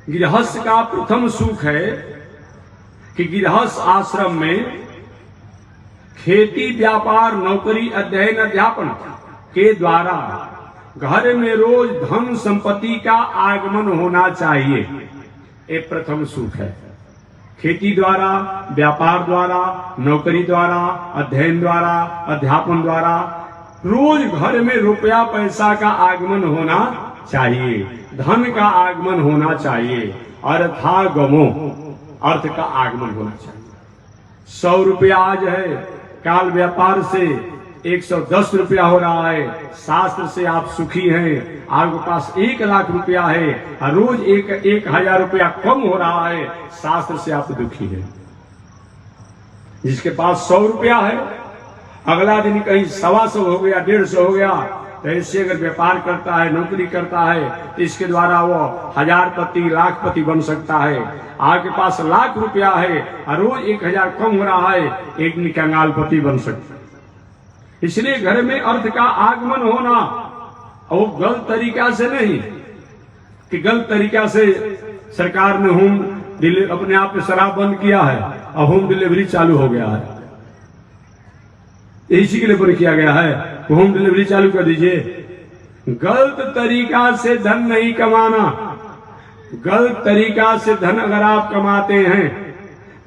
गृहस्थ का प्रथम सुख है कि गृहस्थ आश्रम में खेती, व्यापार, नौकरी, अध्ययन, अध्यापन के द्वारा घर में रोज धन संपत्ति का आगमन होना चाहिए। ये प्रथम सुख है। खेती द्वारा, व्यापार द्वारा, नौकरी द्वारा, अध्ययन द्वारा, अध्यापन द्वारा रोज घर में रुपया पैसा का आगमन होना चाहिए, धन का आगमन होना चाहिए। अर्थागमो, अर्थ का आगमन होना चाहिए। 100 रुपया आज है, काल व्यापार से 110 रुपया हो रहा है। शास्त्र से आप सुखी हैं। आपके पास 1 लाख रुपया है और रोज 1,000 रुपया कम हो रहा है, शास्त्र से आप दुखी हैं। जिसके पास 100 रुपया है, अगला दिन कहीं 125 हो गया, 150 हो गया, तो इससे अगर व्यापार करता है, नौकरी करता है तो इसके द्वारा वो 1000पति, लाखपति बन सकता है। आपके पास लाख रुपया है और रोज 1000 कम हो रहा है, एक दिन कंगालपति बन सकता है। इसलिए घर में अर्थ का आगमन होना, और गलत तरीका से नहीं कि गलत तरीका से सरकार ने होम डिलीवरी अपने आप में शराब बंद किया है और होम डिलीवरी चालू हो गया है। इसी के लिए बंद किया गया है, होम डिलीवरी चालू कर दीजिए। गलत तरीका से धन नहीं कमाना, गलत तरीका से धन अगर आप कमाते हैं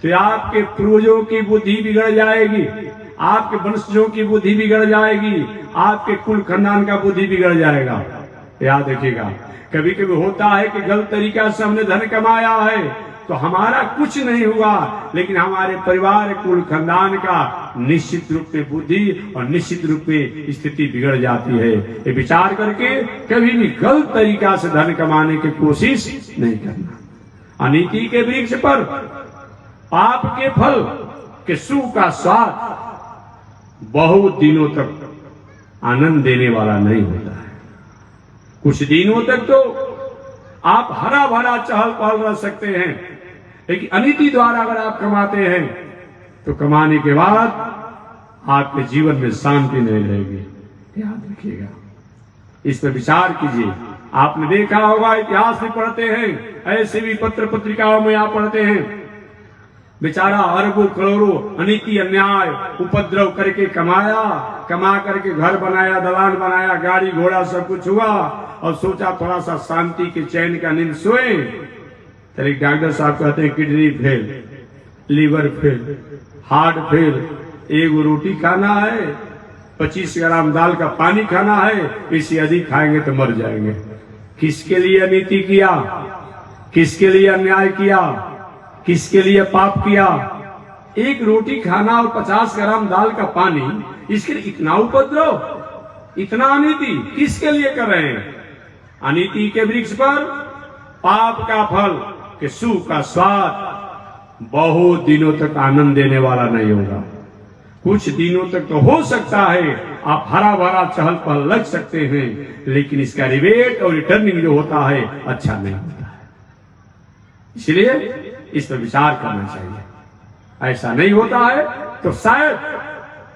तो आपके पूर्वजों की बुद्धि बिगड़ जाएगी, आपके वंशजों की बुद्धि बिगड़ जाएगी, आपके कुल खानदान का बुद्धि बिगड़ जाएगा। याद रखिएगा, कभी कभी होता है कि गलत तरीका से हमने धन कमाया है तो हमारा कुछ नहीं हुआ, लेकिन हमारे परिवार कुल खानदान का निश्चित रूप में बुद्धि और निश्चित रूप में स्थिति बिगड़ जाती है। ये विचार करके कभी भी गलत तरीका से धन कमाने की कोशिश नहीं करना। अनीति के वृक्ष पर पाप के फल के सुख का स्वाद बहुत दिनों तक आनंद देने वाला नहीं होता है। कुछ दिनों तक तो आप हरा भरा चहल पहल रह सकते हैं, लेकिन अनीति द्वारा अगर आप कमाते हैं तो कमाने के बाद आपके जीवन में शांति नहीं रहेगी। याद रखिएगा, इस पर विचार कीजिए। आपने देखा होगा, इतिहास में पढ़ते हैं, ऐसे भी पत्र पत्रिकाओं में आप पढ़ते हैं, बेचारा अरबों करोड़ों अनीति अन्याय उपद्रव करके कमाया, कमा करके घर बनाया, दलान बनाया, गाड़ी घोड़ा सब कुछ हुआ और सोचा थोड़ा सा शांति के चैन का नींद सोए। तो एक डॉक्टर साहब कहते हैं kidney fail, liver fail, heart fail, एक रोटी खाना है, 25 ग्राम दाल का पानी खाना है, इससे अधिक खाएंगे तो मर जाएंगे। किसके लिए अनीति किया, किसके लिए अन्याय किया, किसके लिए पाप किया? एक रोटी खाना और 50 ग्राम दाल का पानी, इसके लिए इतना उपद्रव, इतना अनीति किसके लिए कर रहे हैं? अनीति के वृक्ष पर पाप का फल के सुख का स्वाद बहुत दिनों तक आनंद देने वाला नहीं होगा। कुछ दिनों तक तो हो सकता है आप हरा भरा चहल पहल लग सकते हैं, लेकिन इसका रिवेट और रिटर्निंग जो होता है अच्छा नहीं होता है। इसलिए इस पर विचार करना चाहिए। ऐसा नहीं होता है तो शायद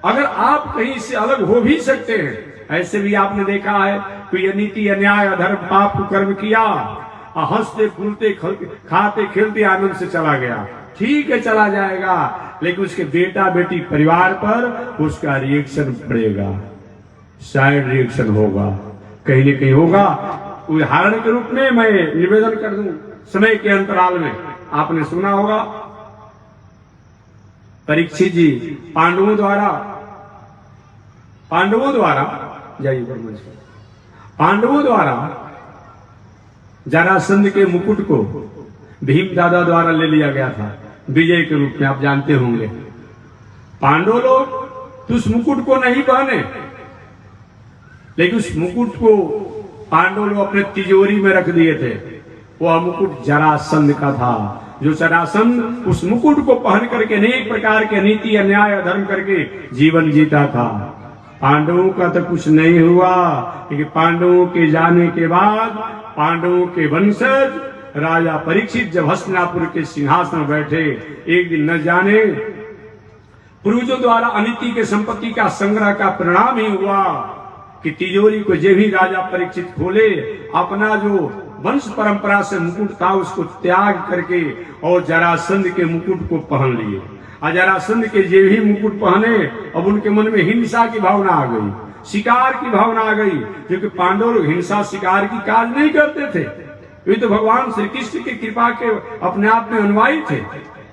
अगर आप कहीं से अलग हो भी सकते हैं। ऐसे भी आपने देखा है, कोई अनीति अन्याय अधर्म पाप कर्म किया, हंसते फूलते खाते खेलते आनंद से चला गया, ठीक है चला जाएगा, लेकिन उसके बेटा बेटी परिवार पर उसका रिएक्शन पड़ेगा, साइड रिएक्शन होगा, कहीं न कहीं होगा। उदाहरण के रूप में मैं निवेदन कर दूं, समय के अंतराल में आपने सुना होगा परीक्षित जी पांडवों द्वारा जरासंध के मुकुट को भीम दादा द्वारा ले लिया गया था विजय के रूप में। आप जानते होंगे, पांडव लोग तो उस मुकुट को नहीं पहने, लेकिन उस मुकुट को पांडव लोग अपने तिजोरी में रख दिए थे। वह मुकुट जरासंध का था, जो जरासंध उस मुकुट को पहन करके अनेक प्रकार के नीति अन्याय अधर्म करके जीवन जीता था। पांडवों का तो कुछ नहीं हुआ, क्योंकि पांडवों के जाने के बाद पांडवों के वंशज राजा परीक्षित जब हस्तिनापुर के सिंहासन में बैठे, एक दिन न जाने पूर्वजों द्वारा अनीति के संपत्ति का संग्रह का परिणाम ही हुआ कि तिजोरी को जब भी राजा परीक्षित खोले, अपना जो वंश परंपरा से मुकुट था उसको त्याग करके और जरासंध के मुकुट को पहन लिए। जरासंध के जे भी मुकुट पहने, अब उनके मन में हिंसा की भावना आ गई, शिकार की भावना आ गई, क्योंकि पांडव लोग हिंसा शिकार की कार्य नहीं करते थे। वे तो भगवान श्री कृष्ण की कृपा के अपने आप में अनुयायी थे,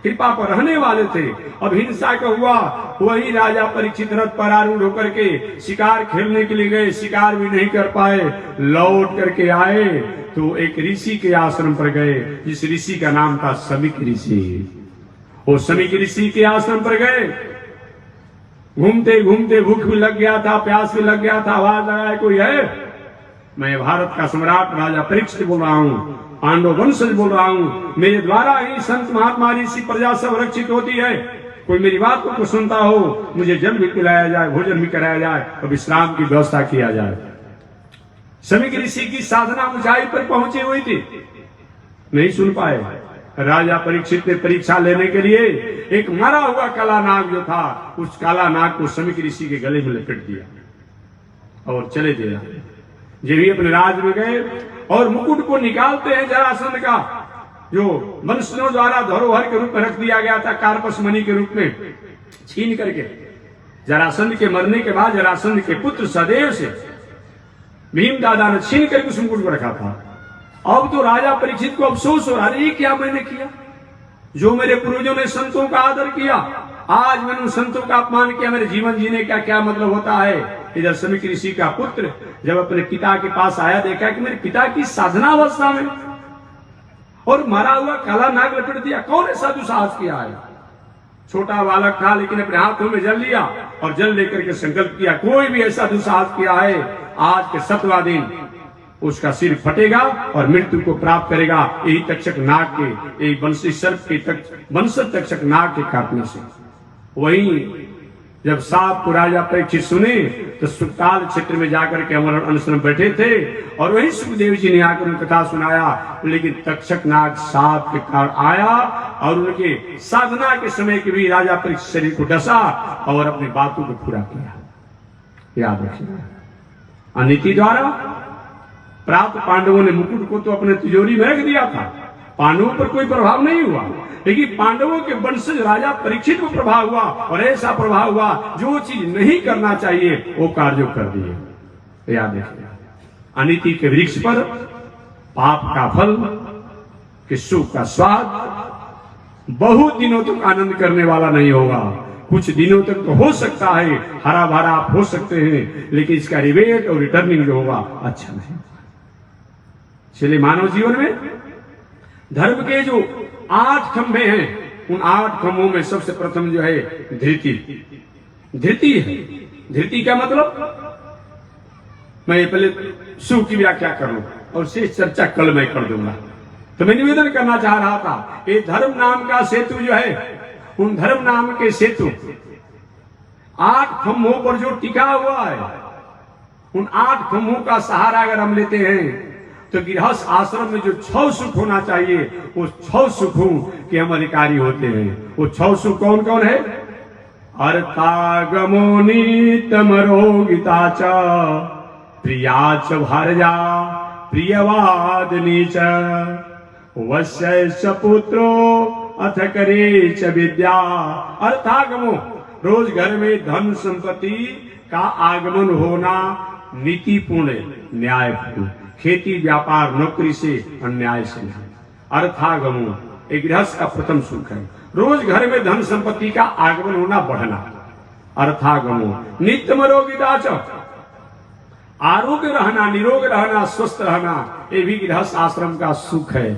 कृपा पर रहने वाले थे। अब हिंसा का हुआ, वही राजा परीक्षित रथ पर आरूढ़ होकर के शिकार खेलने के लिए गए, शिकार भी नहीं कर पाए, लौट करके आए तो एक ऋषि के आश्रम पर गए, जिस ऋषि का नाम था समीक ऋषि। वो समीक ऋषि के आश्रम पर गए, घूमते घूमते भूख भी लग गया था, प्यास भी लग गया था, आवाज लगाए कोई है? मैं भारत का सम्राट राजा परीक्षित बोल रहा हूँ, पांडव वंशज बोल रहा हूँ, मेरे द्वारा ही संत महात्मा ऋषि प्रजा सब रक्षित होती है। कोई मेरी बात को सुनता हो, मुझे जल भी पिलाया जाए, भोजन भी कराया जाए और विश्राम की व्यवस्था किया जाए। समीक ऋषि की साधना ऊंचाई पर पहुंची हुई थी, नहीं सुन पाए। राजा परीक्षित ने परीक्षा लेने के लिए एक मरा हुआ काला नाग जो था, उस काला नाग को समीक ऋषि के गले में लपेट दिया और चले दिया। जब भी अपने राज में गए और मुकुट को निकालते हैं जरासंध का, जो वंशजों द्वारा धरोहर के रूप में रख दिया गया था, कार्पस मणि के रूप में छीन करके। जरासंध के मरने के बाद जरासंध के पुत्र सदैव से भीम दादा ने छीन करके उस मुकुट को रखा था। अब तो राजा परीक्षित को अफसोस हो रहा है, ये क्या मैंने किया, जो मेरे पूर्वजों ने संतों का आदर किया, आज मैंने उन संतों का अपमान किया, मेरे जीवन जीने का क्या मतलब होता है। इधर समीक ऋषि का पुत्र जब अपने पिता के पास आया, देखा कि मेरे पिता की साधना अवस्था में और मरा हुआ काला नाग लपेट दिया, कौन ऐसा दुस्साहस किया है। छोटा बालक था लेकिन अपने हाथों में जल लिया और जल लेकर के संकल्प किया, कोई भी ऐसा दुस्साहस किया है आज के 7वां दिन उसका सिर फटेगा और मृत्यु को प्राप्त करेगा, यही तक्षक नाग के, यही वंशी सर्प के वंशज तक्षक नाग के काटने से। वही जब सांप को राजा परीक्षित सुने तो सुकाल क्षेत्र में जाकर के अमर अनशन बैठे थे और वही सुखदेव जी ने आकर उनकी कथा सुनाया। लेकिन तक्षक नाग सांप के कारण आया और उनके साधना के समय के भी राजा परीक्षित शरीर को डसा और अपनी बातों को पूरा किया। याद रखिएगा, अनीति द्वारा प्राप्त पांडवों ने मुकुट को तो अपने तिजोरी में रख दिया था, पांडवों पर कोई प्रभाव नहीं हुआ, लेकिन पांडवों के वंशज राजा परीक्षित को प्रभाव हुआ और ऐसा प्रभाव हुआ जो चीज नहीं करना चाहिए वो कार्य कर दिए। याद रखिए, अनीति के वृक्ष पर पाप का फल कि सुख का स्वाद बहुत दिनों तक आनंद करने वाला नहीं होगा। कुछ दिनों तक तो हो सकता है हरा भरा आप हो सकते हैं, लेकिन इसका रिवेट और रिटर्निंग जो होगा अच्छा नहीं। इसलिए मानव जीवन में धर्म के जो 8 खंभे हैं, उन 8 खंभों में सबसे प्रथम जो है धृति है। धृति का मतलब मैं पहले सुख की व्याख्या करूं और शेष चर्चा कल मैं कर दूंगा। तो मैं निवेदन करना चाह रहा था, ये धर्म नाम का सेतु जो है, उन धर्म नाम के सेतु 8 खंभों पर जो टिका हुआ है, उन 8 खंभों का सहारा अगर हम लेते हैं तो गृहस्थ आश्रम में जो 6 सुख होना चाहिए वो 6 सुखों के हम अधिकारी होते हैं। वो 6 सुख कौन कौन है? अर्थागमो नीतमरोगिता च प्रिया च भार्या प्रियवादिनी च वश्य च पुत्रो अथ करे च विद्या। अर्थागमो, रोज घर में धन संपत्ति का आगमन होना नीतिपूर्ण, न्यायपूर्ण, खेती व्यापार नौकरी से अन्याय से नहीं। अर्थागमो एक गृहस्थ का प्रथम सुख है, रोज घर में धन संपत्ति का आगमन होना, बढ़ना। अर्थागमो नित्यमरोगिता च, आरोग्य रहना, निरोग रहना, स्वस्थ रहना, ये भी गृहस्थ आश्रम का सुख है।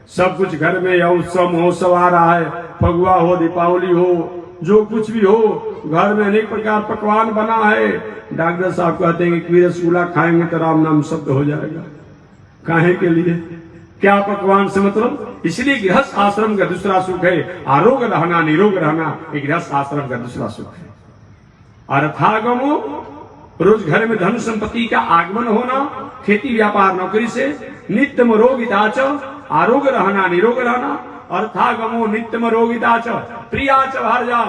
सब कुछ घर में उत्सव महोत्सव आ रहा है, फगुआ हो, दीपावली हो, जो कुछ भी हो, घर में अनेक प्रकार पकवान बना है। डॉक्टर साहब कहते हैं कि रसगुल्ला खाएंगे तो राम नाम शब्द हो जाएगा। काहे के लिए, क्या पकवान से मतलब? इसलिए गृहस्थ आश्रम का दूसरा सुख है आरोग्य रहना, निरोग रहना, एक गृहस्थ आश्रम का दूसरा सुख है। अर्थागमो, रोज घर में धन संपत्ति का आगमन होना, खेती व्यापार नौकरी से। नित्यम रोगिता च, आरोग्य रहना, निरोग रहना। अर्थागमो नित्यम रोगिता च प्रिया च भार्या,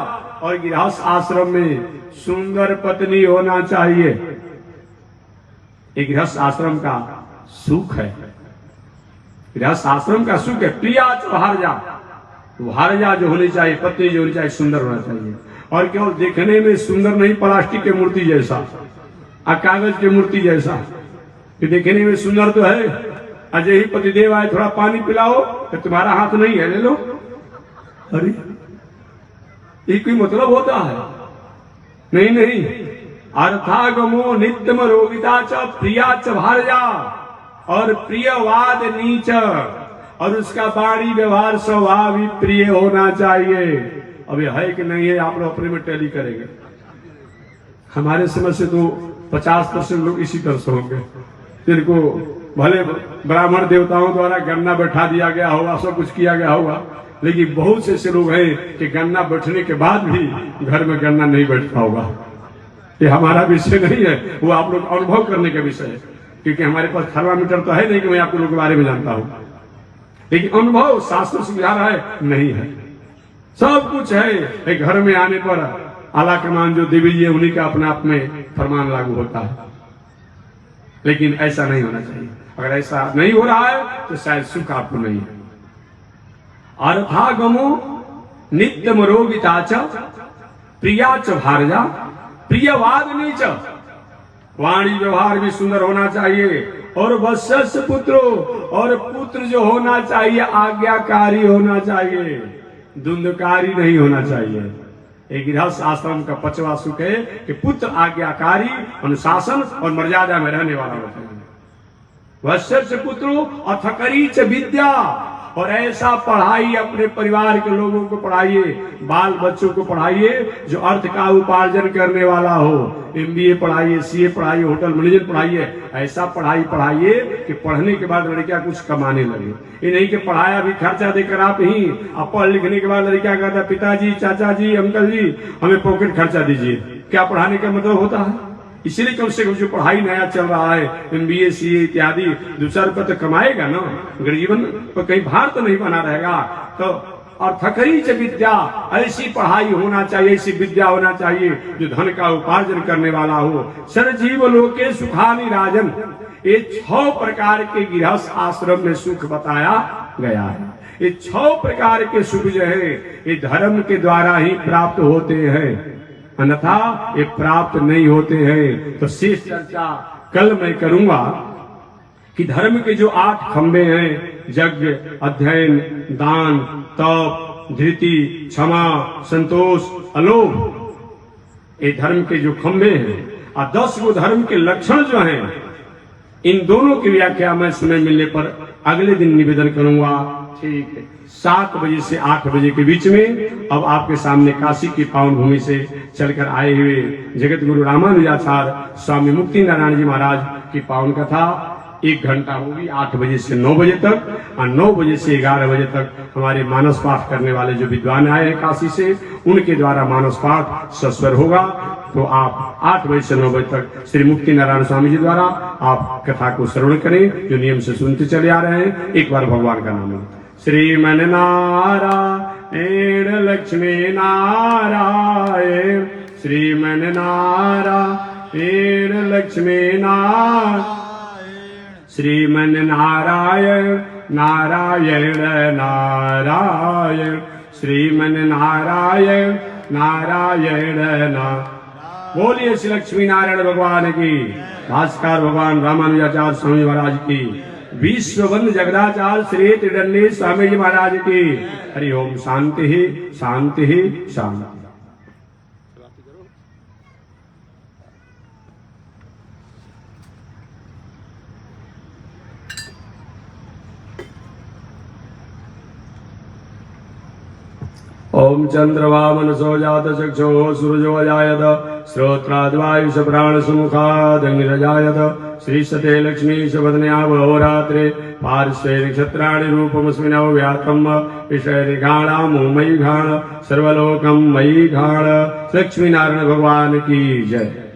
और गृहस्थ आश्रम में सुंदर पत्नी होना चाहिए। एक गृहस्थ आश्रम का सुख है, गृहस्थ आश्रम का सुख है। प्रिया च भार्या, भार्या जो होनी चाहिए, पत्नी जो होनी चाहिए, सुंदर होना चाहिए। और केवल देखने में सुंदर नहीं, प्लास्टिक की मूर्ति जैसा, कागज की मूर्ति जैसा, कि देखने में सुंदर तो है, अजय ही पतिदेव आए थोड़ा पानी पिलाओ तो तुम्हारा हाथ नहीं है, ले लो। अरे ये कोई मतलब होता है? नहीं नहीं। अर्थागमो नित्यम रोगिता च प्रिया च भार्या, और प्रियवाद नीच, और उसका वाणी व्यवहार स्वभाव भी प्रिय होना चाहिए। अब ये है कि नहीं है, आप लोग अपने में टैली करेंगे। हमारे समझ से तो 50% लोग इसी तरह से होंगे, जिनको भले ब्राह्मण देवताओं द्वारा गन्ना बैठा दिया गया होगा, सब कुछ किया गया होगा, लेकिन बहुत से ऐसे लोग हैं कि गन्ना बैठने के बाद भी घर में गन्ना नहीं बैठता होगा। ये हमारा विषय नहीं है, वो आप लोग अनुभव करने का विषय है, क्योंकि हमारे पास थर्मामीटर तो है नहीं कि मैं आपको लोग के बारे में जानता हूं, लेकिन अनुभव शास्त्र से समझा रहा है नहीं है, सब कुछ है। एक घर में आने पर आला कमान जो देवी जी है उन्हीं का अपने आप में फरमान लागू होता है, लेकिन ऐसा नहीं होना चाहिए। अगर ऐसा नहीं हो रहा है तो शायद सुख आपको नहीं है। अर्थागमो नित्यम रोगिता च प्रिया च भार्या प्रियवाद नीच, वाणी व्यवहार भी सुंदर होना चाहिए। और वत्स्य पुत्रो, और पुत्र जो होना चाहिए आज्ञाकारी होना चाहिए, धुंधकारी नहीं होना चाहिए। एक गृहस्थ आश्रम का 5वां सुख है कि पुत्र आज्ञाकारी, अनुशासन और मर्यादा में रहने वाला होता है। वत्स्य पुत्रो अथकरी च विद्या, और ऐसा पढ़ाई अपने परिवार के लोगों को पढ़ाइए, बाल बच्चों को पढ़ाइए जो अर्थ का उपार्जन करने वाला हो। MBA पढ़ाइए, CA पढ़ाइए, होटल मैनेजर पढ़ाइए। ऐसा पढ़ाई पढ़ाइए कि पढ़ने के बाद लड़कियां कुछ कमाने लगे। ये नहीं कि पढ़ाया भी खर्चा देकर आप ही, अब पढ़ लिखने के बाद लड़कियां कहता पिताजी, चाचा जी, अंकल जी हमें पॉकेट खर्चा दीजिए। क्या पढ़ाने का मतलब होता है? इसलिए कम से कम जो पढ़ाई नया चल रहा है MBA CA इत्यादि, 2 रुपये तो कमाएगा ना, जीवन पर कहीं भार तो नहीं बना रहेगा। तो और थकरी च विद्या, ऐसी पढ़ाई होना चाहिए, ऐसी विद्या होना चाहिए जो धन का उपार्जन करने वाला हो। सरजीव लोके सुखानि राजन, ये 6 प्रकार के गृहस्थ आश्रम में सुख बताया गया है। ये 6 प्रकार के सुख जो है ये धर्म के द्वारा ही प्राप्त होते हैं, अन्यथा ये प्राप्त नहीं होते हैं। तो शेष चर्चा कल मैं करूंगा कि धर्म के जो 8 खंबे हैं, यज्ञ, अध्ययन, दान, तप, धृति, क्षमा, संतोष, अलोभ, ये धर्म के जो खंबे हैं। और 10 वो धर्म के लक्षण जो हैं, इन दोनों की व्याख्या मैं समय मिलने पर अगले दिन निवेदन करूंगा। ठीक है, 7 बजे से 8 बजे के बीच में अब आपके सामने काशी की पावन भूमि से चलकर आए हुए जगत गुरु रामानुजाचार्य स्वामी मुक्ति नारायण जी महाराज की पावन कथा 1 घंटा होगी, 8 बजे से 9 बजे तक, और 9 बजे से 11 बजे तक हमारे मानस पाठ करने वाले जो विद्वान आए हैं काशी से, उनके द्वारा मानस पाठ सस्वर होगा। तो आप 8 बजे से 9 बजे तक श्री मुक्ति नारायण स्वामी जी द्वारा आप कथा को श्रवण करें, जो नियम से सुनते चले आ रहे हैं। एक बार भगवान का नाम लें। श्रीमन नारायण लक्ष्मी नारायण, श्रीमन नारायण लक्ष्मी नारायण, श्रीमन नारायण नारायण नारायण, श्रीमन नारायण नारायण नारायण। बोलिए श्री लक्ष्मी नारायण भगवान की, भास्कर भगवान रामानुजाचार्य स्वामी महाराज की, विश्वबंद जगदाचार्य श्री त्रिदंडी स्वामी जी महाराज की। हरि ओम। शांति ही शांति ही शांति। ओम चंद्रवामनसो जात चक्षो सूरजो अजायत, श्रोत्राद्वायुष प्राण सुमुखादग्निरजायत, श्री सते लक्ष्मी शबदन्या भवरात्रे पार्श्वे नक्षत्राणि रूपमस्मिन् व्यातम विषय निघाणामो मयि घाण सर्वलोकम मयि घाण। लक्ष्मी नारायण भगवान की जय।